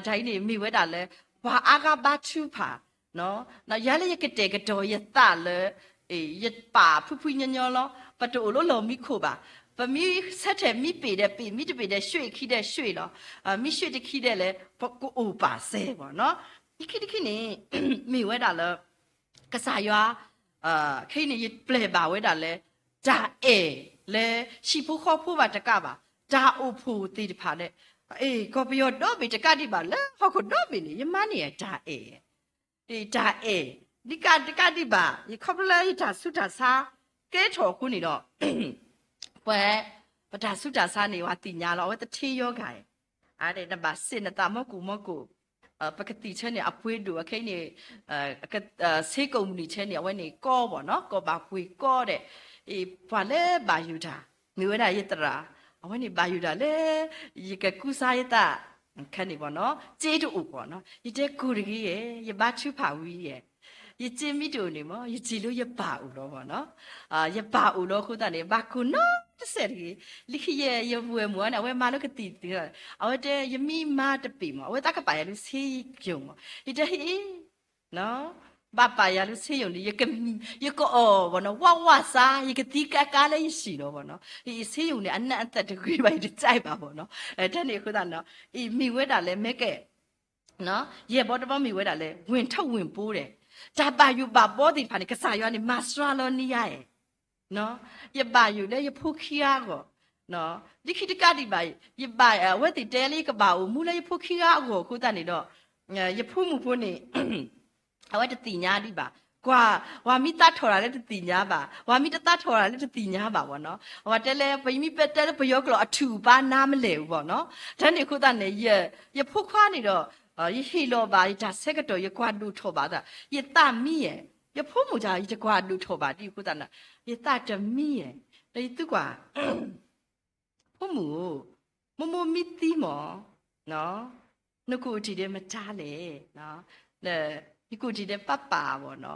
แต่อันนี้มีไว้ด่าเลยว่าอากาบัตชุผาเนาะแล้วยาเลยยังกระเตกระโดยตาเลยยัดป่าผู้ๆยันๆล้อประตูล้อเรามีคู่บ่ปะมีเสถียรมีปีเดปีมีจะปีเดช่วยขี้เดช่วยล้อมีช่วยจะขี้เดเลยพวกกูอุปาเสบ่เนาะนี่คิดนี่มีไว้ด่าเลยกษายว่าแค่นี้ยึดเปลบ่าไว้ด่าเลยจ่าเลยชีผู้ข้อผู้ว่าจะกล้าบ่จ่าอุผู้ตีผ่านเลยก็ประโยชน์ดอกบีจะกล้าดีบ่เลยพอคนดอกบีนี่ยังมาเนี่ยจ่าจ่านี่การดีบ่ยี่ขบเลยจ่าสุดาซาแกชอบคุณนี่ดอกเว้ยประดาสุดาซานี่ว่าติญาเราว่าจะเที่ยวไงอะไรนะบ่สินะตามกู ปกติเช่นเนี่ยอภัยดูแค่เนี่ยก็เสกมุนีเช่นเนี่ยวันนี้ก็บ่เนาะก็บาคุยก็เด้อีฝันเล่บายุดามีเวลาเยตระวันนี้บายุดาเล่ยี่ก็กุศลตาแค่นี้บ่เนาะเจดูอุบ่เนาะยี่เจกูริกีเย่ยี่บาชุภาวีเย่ยี่เจมิดูนี่มั้งยี่จีลุยี่บาอุโลบ่เนาะยี่บาอุโลคุณตาเนี่ยบาคุเนาะจะเสร็จลิขิยี่ยี่บัวมัวนะเว้มาลูกติดเอาเดยี่มีมาตะปีมั้งเอาตากระไปลูกซีเกี่ยวมั้งยี่เจฮีเนาะบ้าไปยาลูกซีอยู่นี่ยี่ก็อ๋อบ่เนาะว่าซายี่ก็ตีกะกะเลยยี่สิเนาะบ่เนาะยี่ซีอยู่นี่อันนั้นแต่ตะกุยไปจะใจบ่บ่เนาะท่านนี่คุณตาเนาะอีมีเวดาเลยแม่แกเนาะยี่บ่ต้องมีเวดาเลยဝင်ထုတ်ဝင်ပိုးတယ်ဒါပါယူပါဘောဒီဖာနေကစားရနေမာစထရာလောနီယာရဲ့နော်ယပါယူလေယဖုခီယာကိုနော်ဒီခိတကတိပါယပါဝက်တီတဲလေးကပါဦးမူလေယဖုခီယာကိုခုတတ်နေတော့ယဖုမှုဖို့နေအဝက်တတိညာဒီပါကွာဝါမီတတ်ထော်တာလည်းတတိညာပါဝါမီတတ်ထော်တာလည်းတတိညာပါဗောနော်ဟိုတဲလေပိမိပက်တဲဘယောကလောအထူပါနားမလဲဘူးဗောနော်ဒါနေခုတတ်နေယဖုခွားနေတော့一黑老吧，一家三个多一挂路拖把的，一大米耶，一父母家一挂路拖把的，古代呢，一大着米耶，那一都挂，父母米地嘛，喏，那估计的么渣嘞，喏，那你估计的爸爸喎喏，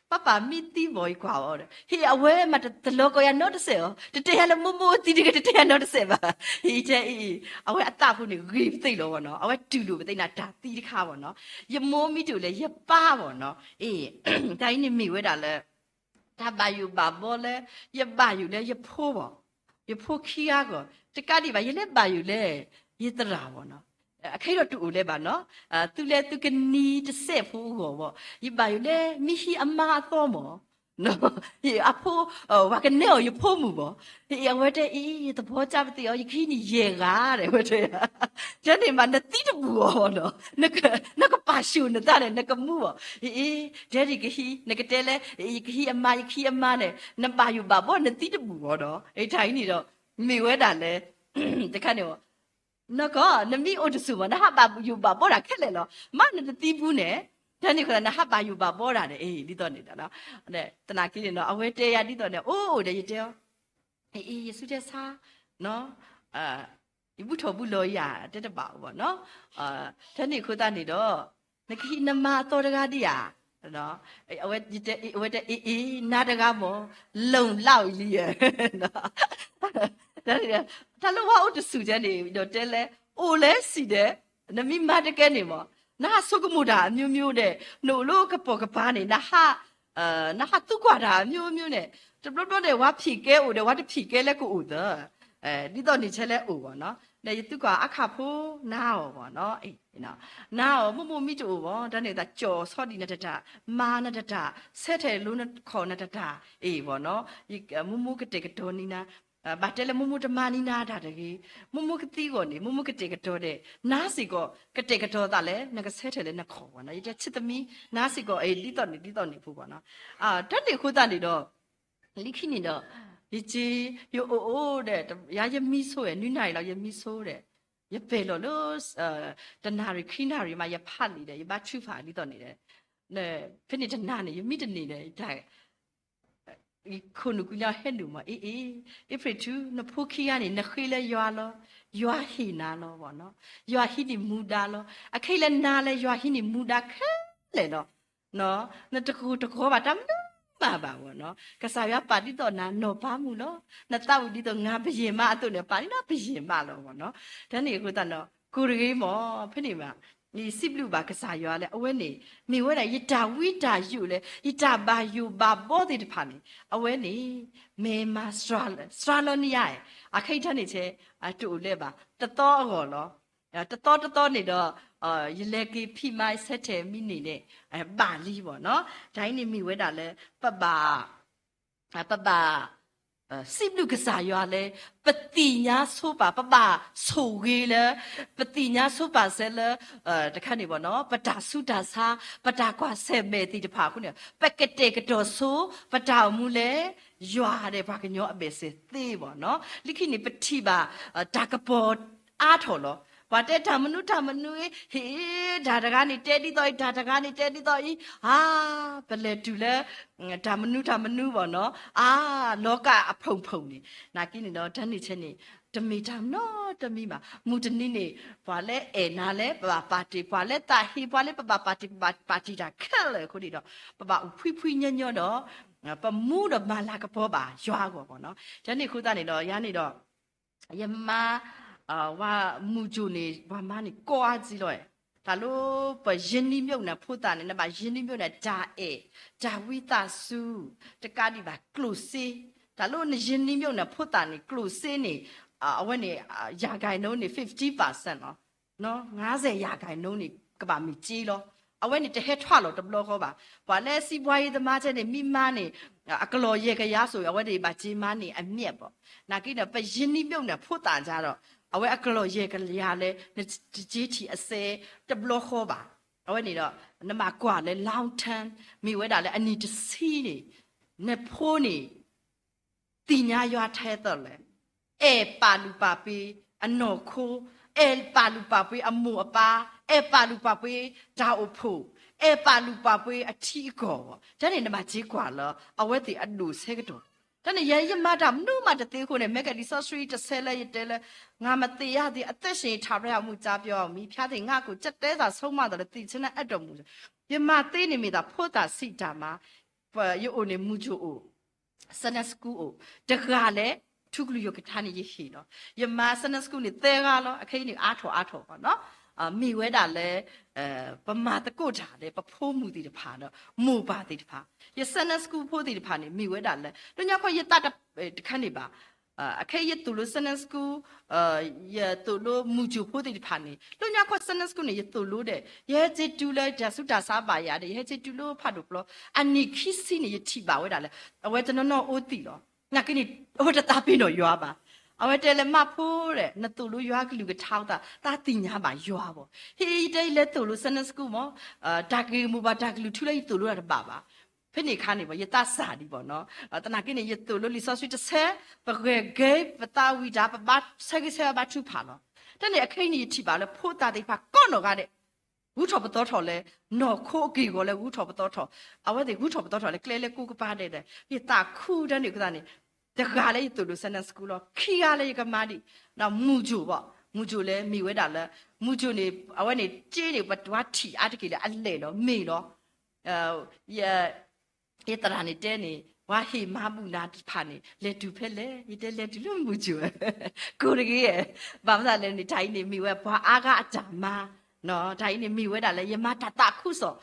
爸爸米地冇一挂喎，嘿啊喂，嘛这老个呀喏的些哦，这下了母地这个这下喏的些吧，嘿这啊喂啊大部呢给对了喎喏，啊喂丢了对那大地的卡喎喏，一摸米丢了一把喎喏，但你米为啥嘞？他把有把包嘞，一把有嘞一破喎，一破起啊个，这家里吧一来把有嘞，一得啦喎喏。开了တူလေပါနော်သူလေသူကနီတစ်ဆက်ဖို့ဟောပေါ့ဒီပါရလေမိရှိအမတော့မောနော်ဒီအဖို့ဝါကနေရဖို့မှုပေါ့ဒီအဝတ်တဲ့တဘောကြမသိရောယခိနီရေကားတဲ့ဝတ်တဲ့ကျန်နေမှာနတိတပူဟောနော်နကပါရှုနေတဲ့နကမှုပေါ့တဲ့ဒီကဟီနကတဲလေယခိအမနဲ့နပါယူပါပေါ့နတိတပူဟောနော်ထိုင်နေတော့မိဝဲတာလေတခါနေ那个，那米我就说嘛，那哈巴有巴包啦，看来了，妈那个地步呢，但你看那哈巴有巴包啦的，你到你的了，那等哪几年了，我这呀，你到呢，哦，这一条，苏家啥，喏，你不错不落呀，这个包吧，喏，但你看到你的，那个那妈多这个的呀。喏，我这拿这个么，冷老里耶，喏。他那话我就说着呢，就这嘞，我来是的，那米妈的给你嘛，那说个么的，喵的，努路个包个巴呢，那哈都挂的，喵的，这不的我皮给我的，我的皮给那个我的，你到你出来我喏，那也都挂阿卡普那我喏，那我么咪就我，但你的脚操的那这，妈那这，身体路那靠那这，我喏，一个么个这个多呢呢。ဘာတဲလေမမတမနီနာတာတကြီးမကတိကိုနေမကတေကတော့တဲ့နားစီကိုကတေကတော့တာလေနကဆဲထဲလေနခေါ်ပါနော်ဒီချစ်သမီးနားစီကိုလိတော့နေဖို့ပါနော်တတ်နေခုတနေတော့လိခိနေတော့ဒီကြီးယိုတဲ့ရာယမီဆိုရနွိနိုင်လောက်ယမီဆိုတဲ့ရပဲလို့တနာရီခိနာရီမှာရဖတ်နေတယ်ရပါချူဖာလိတော့နေတယ်နဲဖိနေတနာနေယမီတနေတယ်ဒါခုနကညာဟဲ့လူမဖရတူနဖိုခီယာနေနခိလေရွာလောရွာဟီနာလောဘောနော်ရွာဟီနီမူဒါလောအခိလေနာလေရွာဟီနီမူဒါခဲလေနော်နတကူတကောပါတမ်ပါဘောနော်ကစားရပါတိတော့နာနော်ပါမူလောနတောက်ဒီတော့ငါဘယင်မအတုနဲ့ပါတိနော်ဘယင်မလောဘောနော်ဒါနေခုတနော်ကိုရီမောဖိနေမှာ你是不是把个啥药嘞？我呢，你为了一打为打有嘞，一打把有把包的盘呢，我呢，没嘛刷了你呀？可以看你去做嘞吧？得多个咯，得多你的一来给皮买晒成米呢巴黎啵喏，在你米为啥嘞？爸爸。สิบลูกษาอยู่อะไรปฏิญญาสุปาปะบาสูกีเลยปฏิญญาสุปาเสร็จเลยตะขันนี่บ่เนาะปะตาสุดาซาปะตากว่าเสเมติจะพาคุณเนี่ยปะกะเตกะโตสูปะตามูเลยยัวเดปากะญออเบเสตีบ่เนาะลิขินี่ปฏิบาตากะปออาโถโล ဘာတဲ့ဓမ္မနုဟေးဒါတကားနေတဲတိတော့ဒါတကားနေတဲတိတော့ဟာဘယ်လေတူလဲဓမ္မနုပေါ့နော်လောကအဖုံနေနာကိနေတော့ဓာတ်နေချက်နေတမီတမ်နော်တမီမှာမူတနိနေဘာလဲနာလဲပါတီဘာလဲတာဟီဘာလဲပါတီတာခက်လေခုဒီတော့ပဖွိညညတော့ပမှုတော့မလာကပေါ်ပါရွာကောပေါ့နော်ဓာတ်နေခုသားနေတော့ရနေတော့ယမဝါမူဂျူနေဝါမနေကောအားကြီးလို့ဒါလို့ပယင်းနီမြုပ်နေဖို့တာနေပါယင်းနီမြုပ်နေဂျာဝိတာစုတကားဒီပါကလုစီဒါလို့ယင်းနီမြုပ်နေဖို့တာနေကလုစီနေအဝဲနေရာဂိုင်နှုန်းနေ50%နော်90ရာဂိုင်နှုန်းနေကပါမီကြီးလို့အဝဲနေတဟဲထွားလို့တဘလောခေါ်ပါဘာလဲစီပွားရေးသမားချက်နေမိမနေအကလော်ရေကရဆိုအဝဲတွေပါကြီးမနေအမြက်ပေါ့နာကိနေပယင်းနီမြုပ်နေဖို့တာကြတော့အဝဲအကလော်ရေကရလဲကြီးတီအစဲတဘလောခေါ်ပါအဝဲနေတော့နမကွာလဲလောင်းထန်းမိဝဲတာလဲအနီတစီနေနေဖိုးနေတင်ညာရွာထဲတော့လဲပါလူပါပေအနော်ခိုးပါလူပါပေအမှုအပါပါလူပါပေဒါအဖို့ပါလူပါပေအထီကောဒါနေနမကြီးကွာလောအဝဲတီအလူဆဲကတော့ဒါနေရမတာမနုမတသေးခုနဲ့မက်ကဒီဆော့စရီတစ်ဆဲလဲရတဲလဲငါမသေးရသည်အသက်ရှင်ထားရမှုကြားပြောအောင်မိဖျားတဲ့ငါကိုစက်တဲသာဆုံးမတယ်တိချင်းနဲ့အတော်မူရမသေးနေမိတာဖို့တာစိတာမှာယိုနေမူချိုစနစကူတကလဲทุกလူယကထာနေရရှိနော်ယမစနစကူနေတဲကားလောအခင်းနေအားထောပေါ့နော်မိဝဲတာလဲပမာတကုတ်တာလဲပဖိုးမှုတီတဖာနော်မူပါတီတဖာယစနစကူဖိုးတီတဖာနေမိဝဲတာလဲတို့ညခွယတတခန်းနေပါအခဲရတူလို့စနစကူရတူလို့မူချူဖိုးတီတဖာနေတို့ညခွစနစကူနေရတူလို့တဲ့ရဲချီတူလဲဒါစုတာစားပါရတယ်ရဲချီတူလို့ဖတ်လို့ဘလို့အနိခိစီနေရထိပါဝဲတာလဲအဝဲကျွန်တော်အိုးတီတော့နာကိနေဟိုတတာပြင်းတော့ရွာပါအဝဲတယ်လေမဖိုးတဲ့နတူလူရွာကလူကထောက်တာတင်ညာပါရွာပေါ့ဟေးတဲလေတူလူစနစကူမောဒါကီမူပါဒါကလူထူလိုက်တူလူရတာပါဖိနေခါနေပေါ့ယတစာဒီပေါ့နော်တနာကိနေယတူလူလီဆော့ဆွီတဆဲပကေဂေပတာဝီဒါပဘတ်ဆက်ကဆဲဘတ်ထူဖာနော်တနေ့အခင်းကြီးထိပါလေဖိုးတာတိဖာကော့နော်ကတဲ့ဝူထော်ပတော်ထော်လဲနော်ခိုးအကီကိုလဲဝူထော်ပတော်ထော်အဝဲဒီဝူထော်ပတော်ထော်လဲကလဲလဲကူကပါတဲ့ယတာခူတဲ့နေကတဲ့တကားလေးတူလို့စနစကူလောခီရလေးကမာဒီနော်မူဂျူပေါ့မူဂျူလဲမိဝဲတာလဲမူဂျူနေအဝဲနေကြေးနေပတွားထီအတကီလဲအလဲလောမေလောရတရာနေတဲနေဝါဟီမဘူးနာဖာနေလေတူဖက်လေရတဲလေတူလို့မူဂျူကိုရကြီးရဲ့ဘာမှလည်းနေတိုင်းနေမိဝဲဘာအားကအကြမှာနော်တိုင်းနေမိဝဲတာလဲယမတာတခုစော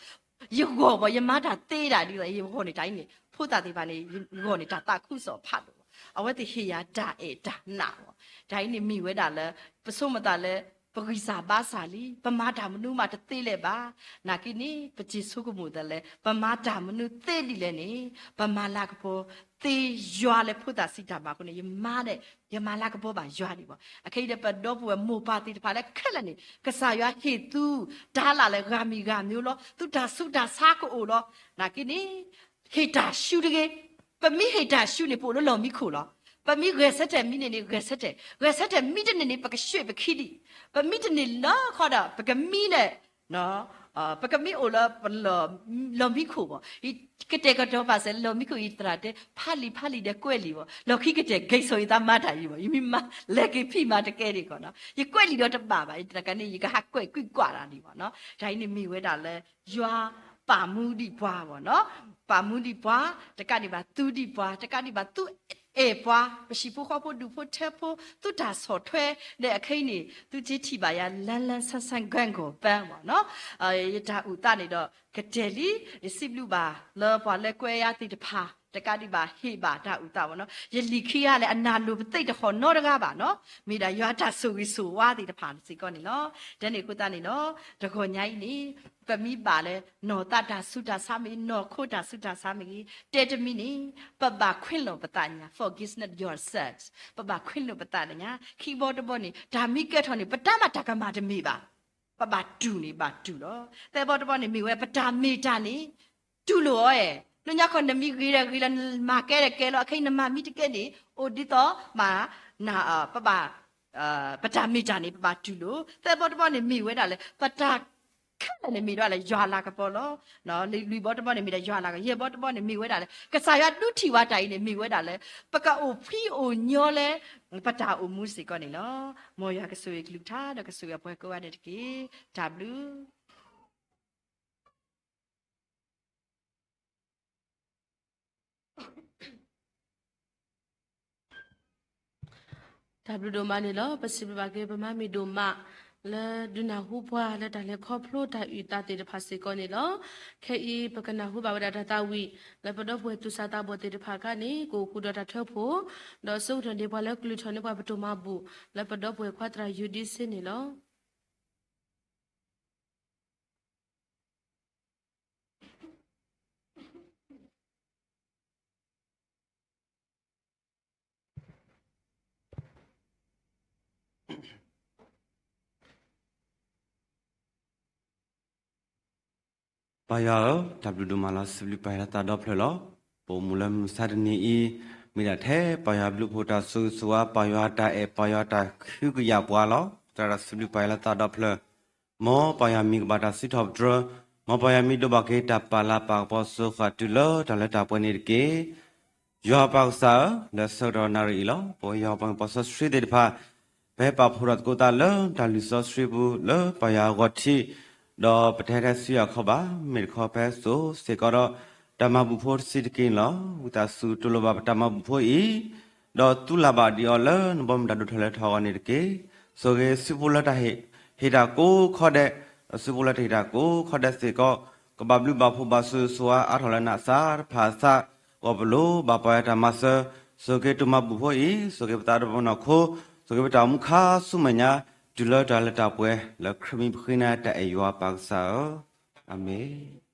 ယောဘောယမတာတေးတာဒီလေယောနေတိုင်းနေဖို့တာဒီပါနေယောနေတာတခုစောဖတ်အဝတ်တိဟေယာဒါဒါနာဒိုင်းနေမိဝဲတာလဲပစုံမတာလဲပဂိစာပါစာလီပမာတာမနုမတသေးလဲပါနာကိနီပจิဆုကမှုတလဲပမာတာမနုသေးလီလဲနေပမာလာကပေါ်တေရွာလဲဖုတာစီတာပါခုနေယမတဲ့ယမလာကပေါ်ပါရွာဒီပေါ့အခိတဲ့ပတော့ဘူးမိုပါတီတဖာလဲခက်လဲနေကဆာရွာဟေသူဒါလာလဲဂါမီဂါမျိုးလောသူဒါဆုတာစားကိုလောနာကိနီဟေတာရှူတကေပမိဟေတာရှုနေပို့လို့လော်မိခိုလောပမိရဲဆက်တဲ့မိနေနေရဲဆက်တဲ့မိတဲ့နေပကရွှေပခိဒီပမိတဲ့နေလာခေါ်တာပကမိနဲ့နော်ပကမိအိုလာလော်မိခိုပေါ့ဒီကတဲ့ကတော့ပါစလော်မိခိုဤတရာတဲ့ဖာလီတဲ့ကွဲ့လီပေါ့လော်ခိကတဲ့ဂိတ်ဆိုရတာမတာကြီးပေါ့ယမိမလက်ကိဖိမတကဲဒီကောနော်ယကွဲ့လီတော့တပါပါတကနေယကဟကွဲ့ကွာတာဒီပေါ့နော်ဒိုင်းနေမိဝဲတာလဲရွာပါမှုဒီဘွားပေါ့နော်ပါမှုဒီဘွားတကတိပါသူဒီဘွားတကတိပါသူဘွားပရှိဖို့ခေါ်ဖို့ဒူဖို့ထဲဖို့သူဒါဆော်ထွဲတဲ့အခင်းနေသူကြီးထိပါရလန်းဆန်းဂန့်ကိုပန်းပေါ့နော်ရတာဥတနေတော့ကတဲ့လီစစ်လူပါလောဘွားလက်ကွဲရတိတဖာတကတိပါဟေပါဒါဥတာပေါ့နော်ယလီခီရလဲအနာလိုတိတ်တခေါ်နောတကားပါနော်မိတာရွာတာဆူပြီးဆူဝါတိတဖာစီကောနေနော်တနေ့ကုတနေနော်တခေါ်ညိုင်းနေပမိပါလဲနော်တတာဆုတာစာမီနော်ခိုတာဆုတာစာမီတဲတမီနေပပခွင့်လို့ပတညာ forgive not yourself ပပခွင့်လို့ပတညာခီဘောတဘောနေဒါမိကက်ထော်နေပတမတကမာတမိပါပပတူနေပါတူတော့တဲဘောတဘောနေမိဝဲပတာမေတာနေတူလို့ရဲ့လူညာခွန်နမီဂီရမာကဲကဲလို့အခိနမမီတကဲနေအိုဒီတော့မာနာပပ ปะจามีจานี่ปะจุโลแต่บอตบอนี่มีเวดาเลยปะตาခက်လည်းနေမိတော့လေရွာလာကပေါ်လို့နော်လူဘောတဘောနေမိတယ်ရွာလာကရေဘောတဘောနေမိဝဲတာလေကစားရတူထီဝတိုင်နေမိဝဲတာလေပကအိုဖီအိုညောလဲပတာအိုမူစီကောနေလောမောရကဆူရကလူထားတော့ကဆူရပွဲကိုရတဲ့တကေ W ဒါဘလူဒိုမနီလောပစီဘဘာကေပမမီဒိုမလဲဒူနာဟူပွားလဲဒါလဲခေါဖလိုတိုင်ဥတာတေတဖာစီကောနေလောခဲဤပကနာဟူဘာဝဒတာဝီလဲပတော့ပွဲသူစာတာဘောတေတဖာကနေကိုခုဒတာထောက်ဖို့တော့စုံထန်ဒီဘွာလဲကလူထန်နေဘွာပတိုမဘူးလဲပတော့ပွဲခွာတရာယူဒီစနေလောပါယာดับดูมาลาสบลิไปละตาดอเพลอปมูลมซาดนีอีมีละแท้ปายาบลุโพตาสุสวาปายาตาเอปายาตาคือกยาปวาลอตาสบลิไปละตาดอเพลมอปายามีกบาตาสิทอบดรมอปายามีดบาเกตาปาลาปากปอสุขะตุลอตาละตาปนิเกยอปากษาละสรนารีลอปอยอปังปอสสรีเดพาเปปาพุรัตโกตาลตาลิสสรีบุลปายากอทิดอประเทศเสียขบาเมดขอแพโซเสกอตามาบุโพสิตกินลออุตาสุตุลบาตามาบุโพอีดอตุลาบาดิอลนบอมดาดุทะเลทอนิเกโซเกสิบุลตาเฮดาโกขอเดสิบุลตาเฮดาโกขอเดเสกกบาบลุบาโพบาสุสวาอาทอลนาสารภาษากบโลบาปายตามาเซโซเกตุมาบุโพอีโซเกปตาดบนโคโซเกปตามุคาสุมัญญาจุลดาลตาปวยและครมิพนาตะเอยวาปักษาอาเมน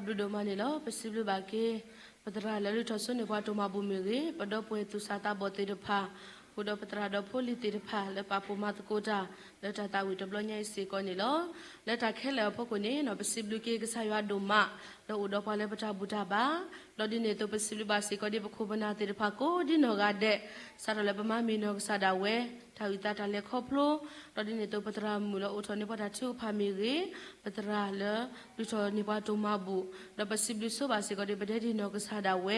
W โดมานี่ลอปสิบลูบาเกปตราเลรุทอซุนในว่าโตมาบุมิเรปดอปวยตุสาตาบอติดพาพุดอปตราดอโพลิติดพาและปาปูมาตโกจาและตาตาวิตบลอญไยสิกอนี่ลอและตาแค่แล้วพวกคนนี้เนาะปสิบลูเกกษายาดุมาแล้วอุดอปาเลปตาบุตาบาแล้วดิเนโตปสิบลูบาสิกอดิปคุบนาติดพาโกดิโนกาเดสารเลปมามีโนกซาดาเวทาวิตาตาเลคอพโลแล้วดิเนโตปตรามูลอุทอนิปตาชูพามีเรปตราเลลุทอนิปโตมาบุแล้วปสิบลูโซบาสิกอดิปเดดิโนกซาดาเว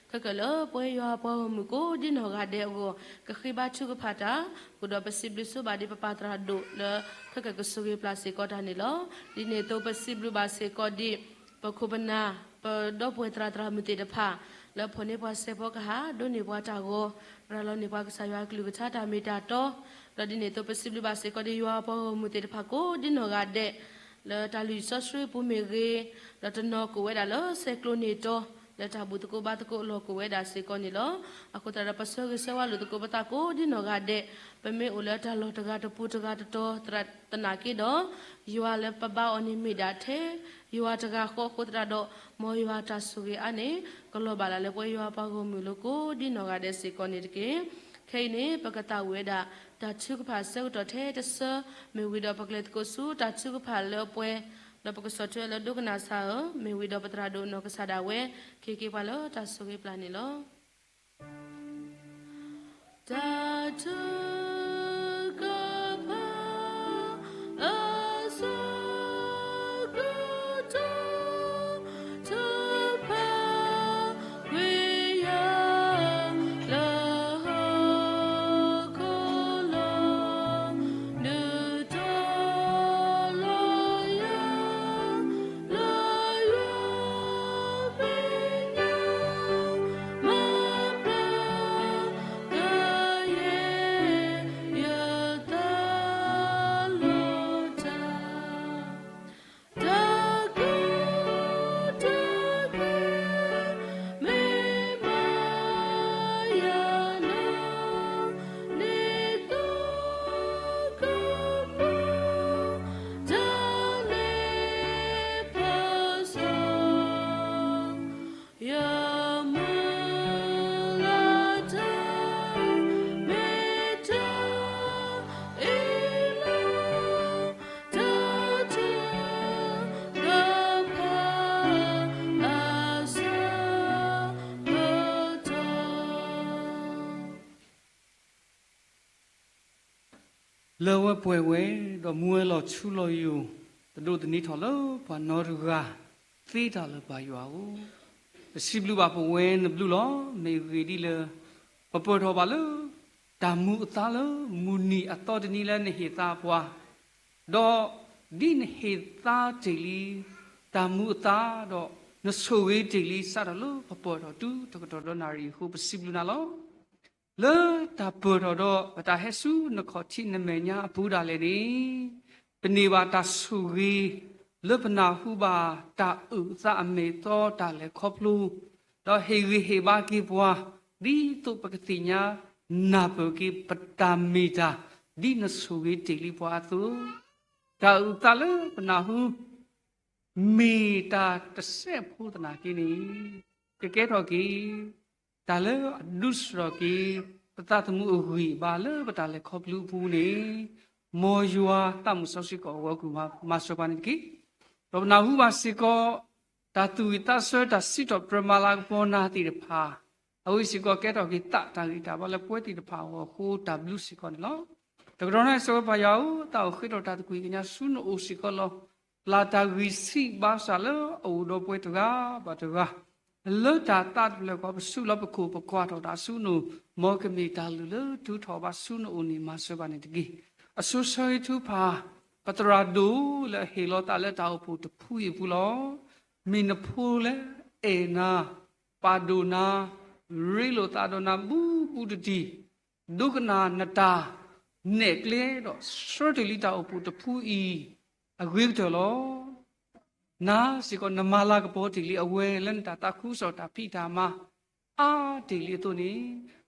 ก็เกลอปวยยอปอมุโกดิโนกาเดโกก็คือบ้าชูกพาตากุดอปสิบลูโซบาดิปปาตราดุเลก็เกก็สุริปลาสิกอดานิลอดิเนโตปสิบลูบาสิกอดิปคุบนาปดอปวยตราตรามุติดพาแล้วพอนี้พอเซปกหาโดนิปวาตาโกเราลนิปวากษายากลุกชาตามิตาโตแล้วดิเนโตปสิบลูบาสิกอดิยอปอมุติดพาโกดิโนกาเดแล้วตาลุยซอสรีปุเมเรแล้วตนอโกเวดาลเซโคลเนโตแล้วตาบุตโกบาตโกโลโกเวดาสิกอนิลอะโคตาปัสโซเกเซวาลุตโกบาตาโกดิโนกาเดเปเมอุเลตาโลตกาตปูตกาตโตตระตนากิโดยูอาเลปบาอนิมิดาเทยูอาตกาโคโคตราโดมอยูอาตาสุเกอันเนกโลบาลาเลปยูอาปาโกมิโลโกดิโนกาเดสิกอนิตเกเคเนปกตาเวดาตาชุกพาเซวตเทตเซเมวิดาปกเลตโกสูตาชุกพาเลปเวแล้วปกสอดช่วยแล้วดูกันนาซาเมวิดาปตราโดนกษาดาเวเคพาเลตาสุเกปลานิโลตาชุกพาอาซากโตทุพาวิยาลาโคโลนุตาลายาลายาปิญามาปรากายยะตาโลจาตะกุตะเกเมมายานานิโตกะปะจาเลปัสสยามลาตาเมตาอิลาตาตากะปะอาซากะโต เลวป่วยเวดอมัวหลอชูลอยอยู่ตดูตนี้ทอลปานอรุกาตีตาลปายาวสิบลูบาปเวนบลูลอเมวีดีเลปปทอบาลตามูตาลมูนีอตอดนี้แลเนเหตาปวาดอดินเหตาเจลีตามูตาดอนสเวเจลีสารลปปทอดูตกตอดนารีฮูปสิบลูนาลอเลตาปรดปตาเฮซูนขอชินเมญาบูดาเลนีปนิวาตาสุรีเลปนาฮูบาตาอุซาเมโตตาเลคอบลูดอเฮริเฮบากีบัวดีตุปกติญานาปกีปตามิตาดีนสุรีติลิบัวตุตาอุตาเลปนาฮูมีตาตเสพูตนากินีเกทอกีตาเลดุสรกีปตาตมุอุยบาเลปตาเลคอบลูบูเนมอยัวตามุสสิกอวกุมาสปานิกิรบนาหูบาสิกอตาตุวิตาเสตาสิตอปรมาลาปอนาติรพาอวิสิกอเกตอกิตะตาลิตาบาเลป่วยติรพาวโคตาบลูสิกอนลอตกรอนสวปายาวตาขิดอตาตกุยกญาสุนโอสิกอลอลาตาวิสิบาสาเลโอโดป่วยตกาบาตกาเลตาตาดเลก็สุลปคูปกวาดตาสุนุมอกมีตาลุเลทุทอบาสุนุอุนิมาสบานิตกิอสุสัยทุพาปตราดูและเฮโลตาเลตาอุปุตพูยปุลอมินพูเลเอนาปาดูนาริโลตาโดนาบูปุตติดุกนานตาเนกเลดสรติลิตาอุปุตพูอีอวิกเตลอนาสิกอนนามาลากโปติลิอเวเลนตาตาคุสอตาพิธามาอาติลิตัวนี้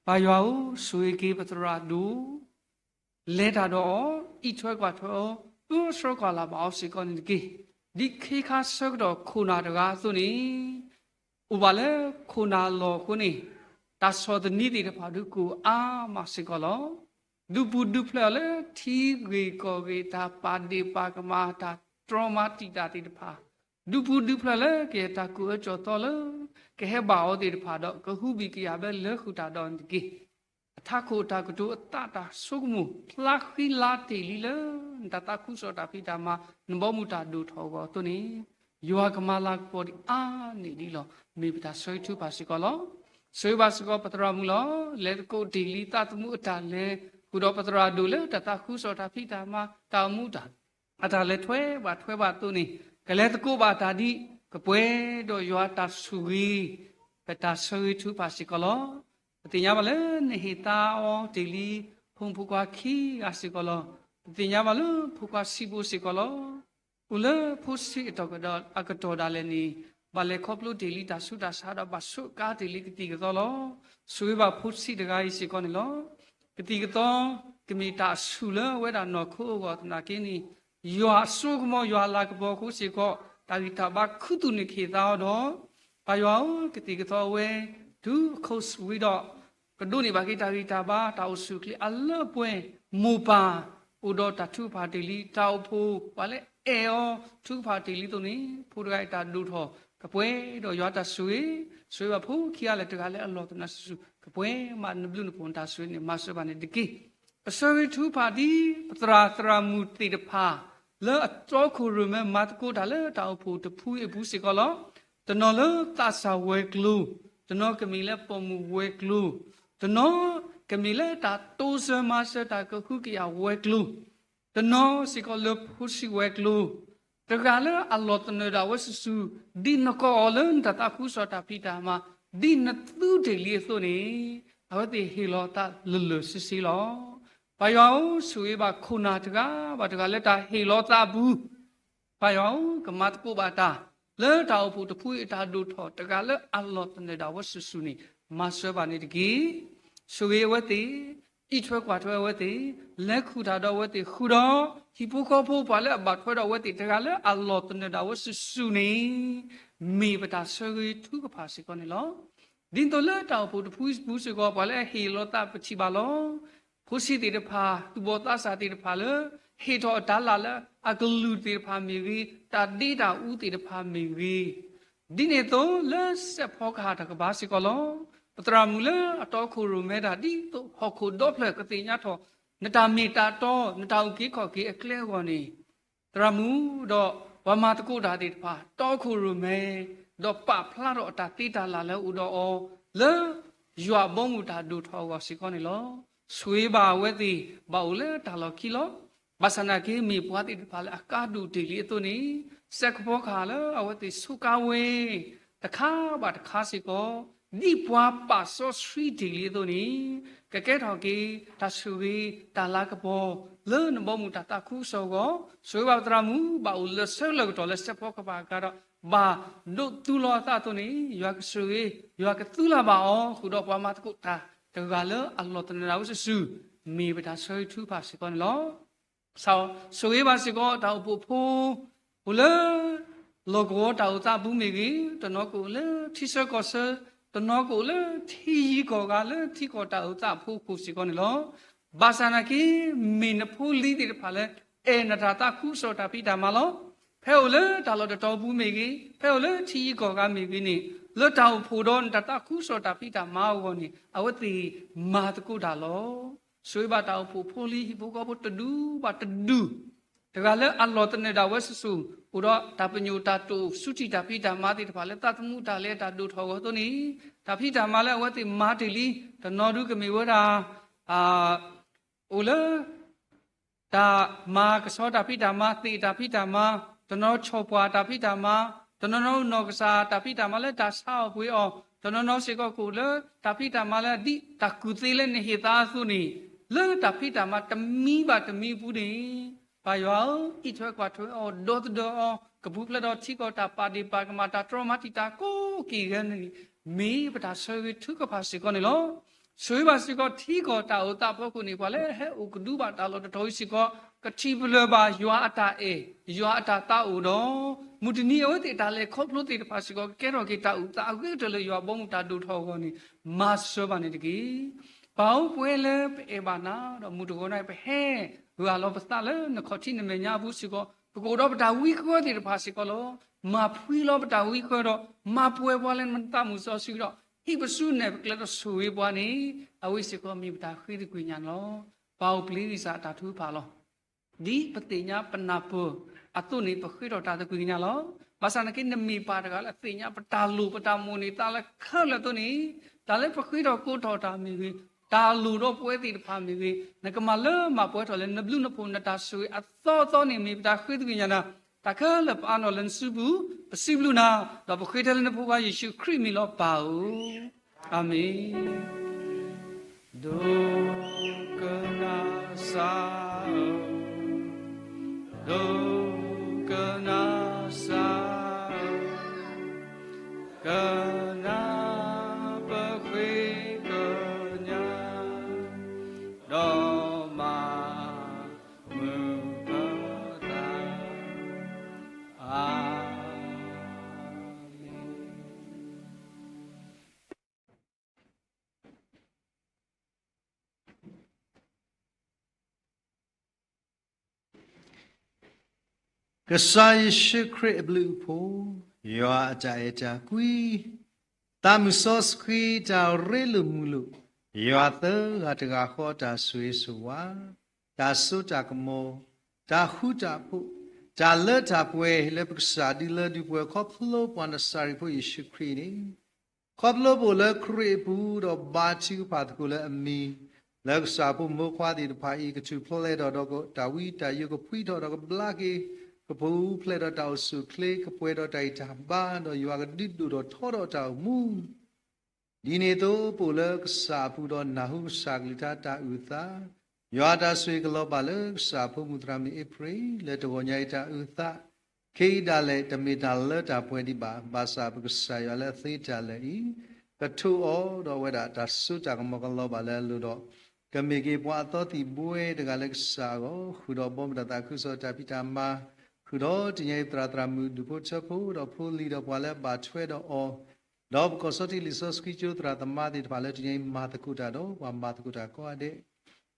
ปายาวสุยกีปตราดูเลตาดออีช่วยกว่าทอสรกว่าลาบาสิกอนิกี ดิเคคาสกดอกคูนาดกาสุนีอุบาเลคูนาโลคุนีตาสอดนิดิพาดุกูอามาสิกอลดูบุดูเพลเลทีเกโกเกตาปาดีปากมาตาทรมาติดาติดพาดูบุดูเพลเลเกตากูจอตอเลเกเฮบาวติดพาดอกกฮูบิกิยาเบเลขุตาดอนติกิทักโคตากดูตาตาสุกมุลักฮิลาติลิเลตาตาคุสอตาพิตามานบมุตาดูทอกตัวนี้ยัวกมาลักปอดีนี่ดีลอมีปิตาสวยทุปาสิกอลสวยบาสิกอปตรามุลอเลตโกดีลิตาตมุตาเลกุดอปตราดูเลตาตาคุสอตาพิตามาตามุตาอัตาเลถวยบาตัวนี้กเลตโกบาตาดีกป่วยโดยยัวตาสุกีปิตาสวยทุปาสิกอลติญาบาเลนหิตาอติลีพงผู้กว่าขี้อาสิกอลติญาบาเลผู้กว่าสิบุสิกอลอุเลผู้สิตอกดออากตอดาเลนีบาเลคอบลูติลีตาสุดาสาดาบาสุกาติลีกติกตอลสวยบาผู้สิดกายสิกอนิลกติกตอกมีตาสุเลเวดานอคูกอตนากินียัวสุกมอยัวลากบอคุสิกอตาวิตาบาคุตุนิขิตาดอปายัวกติกตอเวดูเขาสวยดอกกระดูนี่บากิตากิตาบาตาอุสุคลีอัลเลป่วยมูปาอุดอตัทุพาติลีตาอุพูวาเลเออทุพาติลีตัวนี้ผู้ใดตาดูทอกระป่วยดอยอตาสวยว่าผู้ขี้อะไรตะกาเลอัลลอฮ์ตัวนั้นสุกระป่วยมานบลุนปนตาสวยนี่มาสบานิดิกิสวยทุพาดีตรามุติดพาเลอตรอคูรุเมมาตกูดาเลตาอุพูตะพูเอบุสิกอลตนอเลตาสาวเวกลูตนอกมีเลปมูเวกลูตนอกมีเลตาตูเซมาเซตากคุกิยาเวกลูตนอสิกอลพุสิเวกลูตะกาเลอัลลอฮ์ตนดาวสสุดินกอเลนตาตาคุสตาพิตามาดินตูเดลีโซนีอาวติฮิลอตาลสิสิลอปายาวสุยบาคุนาตกาบาตกาเลตาฮิลอตาบูปายาวกมัตกูบาตาเลตาอุปุตพุยตาดูทอตกาเลอัลลอฮ์ตนดาวสสุนีมาสบานิดกีสุเวติอีทวกว่าทวติเลขุดาดาวติขุดอฮิปุโคปูปาเลบาทวดาวติตกาเลอัลลอฮ์ตนดาวสสุนีมีปตาสวยทุกภาษิกอนิลอดินตเลตาอุปุตพุยบุสกอปาเลฮิโลตาปชิบาลอพุสิติดพาตุบตาสาติดพาเลเฮทอดาลาเลอากลูติดพามีวีตาดีตาอุติดพามีวีดินเอโตเลเสพอกาตกบาสิกอลปตรามุเลอตอคูรุเมดาดีโตฮอคูดอเพลกติญาทอนตามีตาโตนตาอุกิขอกิเอเคลกอนีตรามูดอวามาตกุดาติดพาตอคูรุเมดอปะพลาดอตาติตาลาเลอุดอเลยัวบงอุตาดูทอกสิกอนิลอสวยบาเวติบาอุเลตาลอคิลอบาสนากีมีปวดติดพาเลอากาดูติลีตัวนี้เสกพอขาเลอวติสุกาเวตะคาบาตะคาสิกอดีปวาปัสโซสวีติลีตัวนี้กะเกทอกีตาสุวีตาลากบอเลนบมุตาตาคุโซกอสวยบาตรามูบาอุเลเซลกตอเลเสพอกบากาบาดุตุลอตาตัวนี้ยักสวยยักตุลาบาอขุดอปวามาตกุตาตะกาเลอัลลอฮ์ตนดาวสุมีปตาสวยทุภาสิกอนลอสาวสวยบาสิกอตาอุปโภอุเลโลโกตาอุตาบุมิกีตนอกุเลทิสกอเซตนอกุเลทีกอกาเลทีกอตาอุตาผู้คุสิกอนิลอบาสานากีมินผู้ลีติพาเลเอนตาตาคุโซตาปิดามาลอเพอเลตาลอตตอบุมิกีเพอเลทีกอกามิกีนี่เลตาผู้ดอนตาตาคุโซตาปิดามาวนี่อวติมาตกุดาลอสวยบาตาผู้ผู้ลีฮิบุกอบุตดูบาตดูตกาเลอัลลอฮ์ตนดาวสสุอุดอตาปญูตาตุสุจิตาพิดามาติตพาเลตาตมุตาเลตาดูทอกตัวนี้ตาพิดามาเลวติมาติลีตนอดุกมีวดาอุเลตามากสอตาพิดามาติตาพิดามาตนอชอปวาตาพิดามาตนอนอกษาตาพิดามาเลตาสาวปุยอตนอสิกอกุเลตาพิดามาเลดิตากุติเลนหิตาสุนีเลตาพิดามาตมีบาตมีปุนีปายาวอีทวกว่าทวอดอดอกบุกละดอชิกอตาปาดิปากมาตาตรมาติตาโกกีกันนี่มีปตาสวยทุกภาษิกอนี่ลอสวยภาษิกอที่กอตาอุตาพกุนี่กว่าเลเฮอุกดูบาตาลอตถอยสิกอ ကတိဘလဘာယွာအတာအေယွာအတာတာဥတော့မူတနီဝတိတာလေခေါပလို့တိတပါစီကကဲတော့ကေတာဥတာအကွေတလေယွာဘုံတာဒူထောကောနီမဆောဘာနေတကီဘောင်းပွဲလေပေဘာနာတော့မူတကောနိုင်ပဲဟဲဟူအလောပစတာလေနခတိနမညာဘူးစီကပကိုတော့ပတာဝီခေါတိတပါစီကလောမဖွီလောပတာဝီခေါတော့မပွဲပွားလဲမတမှုစောစီတော့ဟိပစုနေကလတော့ဆူဝေပွားနေအဝိစီကမိပတာခွေးတကွညာလောဘောက်ပလီစာတာထူပါလောဒီပတိညာပနာပအတုနေပခွေတော့တာတကွညာလောဘာသာနကိနမီပါတကလည်းပတိညာပတာလူပတာမူနေတာလည်းခက်လည်းတုနေဒါလည်းပခွေတော့ကိုတော်တာမီပြီးတာလူတော့ပွဲတိတဖာမီပြီးနကမလမပွဲတော်လည်းနဘလူနဖုန်တာဆွေအသောသောနေမီပတာခွေးတကွညာနာတခါလည်းပါနော်လန်စုဘူးပစီဘလူနာတော့ပခွေတယ်လည်းနဖူပါယေရှုခရစ်မီလောပါဦးအာမင်ဒုကနာစာdo kana sa kana pa khwe kanya do ma mu pa ta amen cái sai sự khởi bự phô, yo cha cha quy, ta mu so quy cha re lu mu lu, yo tơ gà cha khó cha suy suwa, cha su cha kamo, cha hu cha phu, cha lơ cha pue, lơ bực sa đi lơ đi pue khó phlo quan sa ri phu Yesu Christ ni, khó phlo bo lơ khởi bự đó ba chiu pa thu lơ ami, lơ sa phu mo khoa đi pa i cái chu phlo lơ đó đó có ta wi ta yo có phui đó đó có bla ki cái bố ple đó tàu su kle cái bố đó tay chạm ba đó yêu cái đít đó thọ đó tàu mu đi này to bố lơ sa phu đó nahu saglita ta uta yêu ta suy cái lo ba lơ sa phu mutrami epre lơ to nhai ta uta khi đã lệ tâm mi ta lơ ta bố đi ba sa phu sa yêu lơ thi ta lệ cái thu ó đó vậy đã ta su ta cái cái lo ba lơ lu đó cái mi cái bố to thì bố được cái lơ sa go khu đó bom đã ta khu so ta pi ta ma khu đó thì nhảy tra mu du po cha po đó po li đó pa le ba chwe đó o đó có số thì lý số ski chu tra tam ma thì pa le thì nhảy ma ta ku ta đó wa ma ta ku ta ko ade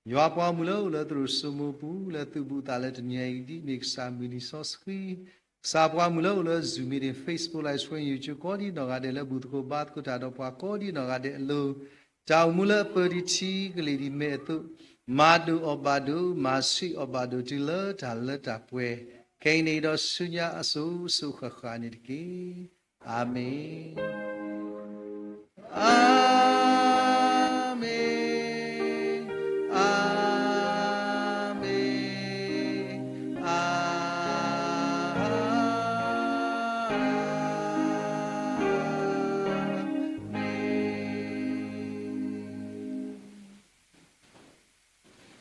yo pa mu lo le tru su mu pu le tu bu ta le thì nhảy đi mix sa mu ni so ski sa pa mu lo le zoom in Facebook live stream YouTube ko đi đó ga de le bu ko ba ku ta đó pa ko đi đó ga de lo chào mu le per di chi ke le di me tu ma du obadu ma si obadu ti le ta pwe cái này đó suy nhã su su khả khả này kì amen amen amen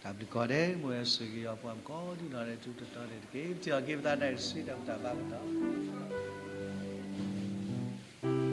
Tapi kau deh, mulai segi apa am kau di dalam itu tu tadi, kita kita dah sudah dapat tahu.